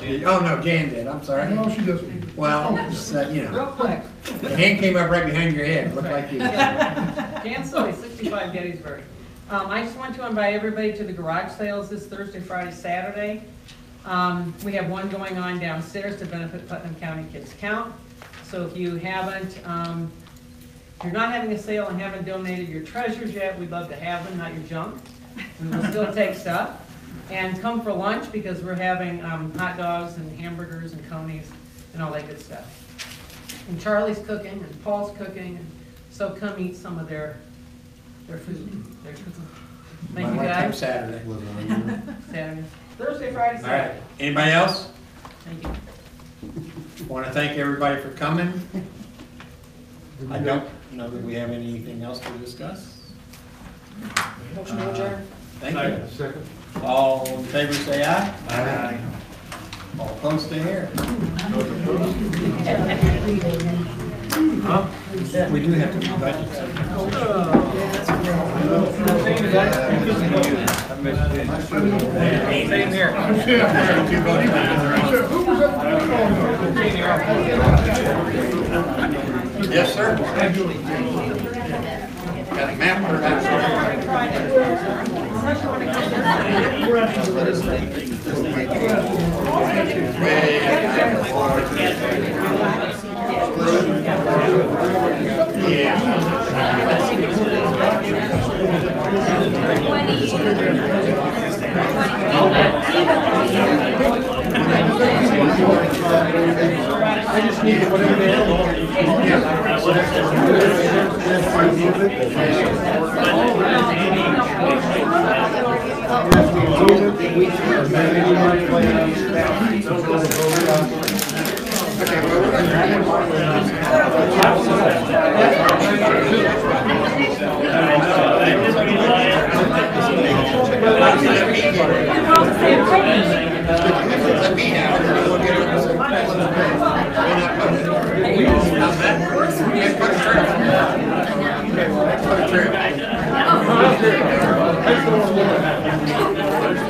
Oh, no, Jan did, I'm sorry. No, she doesn't. Well, just, you know, Real quick. the hand came up right behind your head, looked like you. Jan Sully, 65 Gettysburg. I just want to invite everybody to the garage sales this Thursday, Friday, Saturday. We have one going on downstairs to benefit Putnam County Kids Count. So if you haven't, if you're not having a sale and haven't donated your treasures yet, we'd love to have them, not your junk. We will still take stuff. And come for lunch because we're having hot dogs and hamburgers and conies and all that good stuff. And Charlie's cooking and Paul's cooking, and so come eat some of their food. Their cooking. Thank you Might come guys. Saturday. Saturday. Thursday, Friday, All right, Saturday. anybody else? Thank you. Want to thank everybody for coming. I don't know that we have anything else to discuss. Motion to adjourn. Thank you. Second. All in favor, say aye. Aye. All opposed, stay here. We do have to do budgets. Same here. Yes, sir. Got a map for I just need whatever they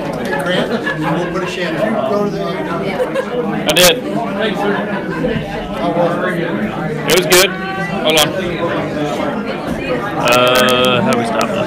We'll put a shed in. Go to the. I did. It was good. Hold on. How do we stop this?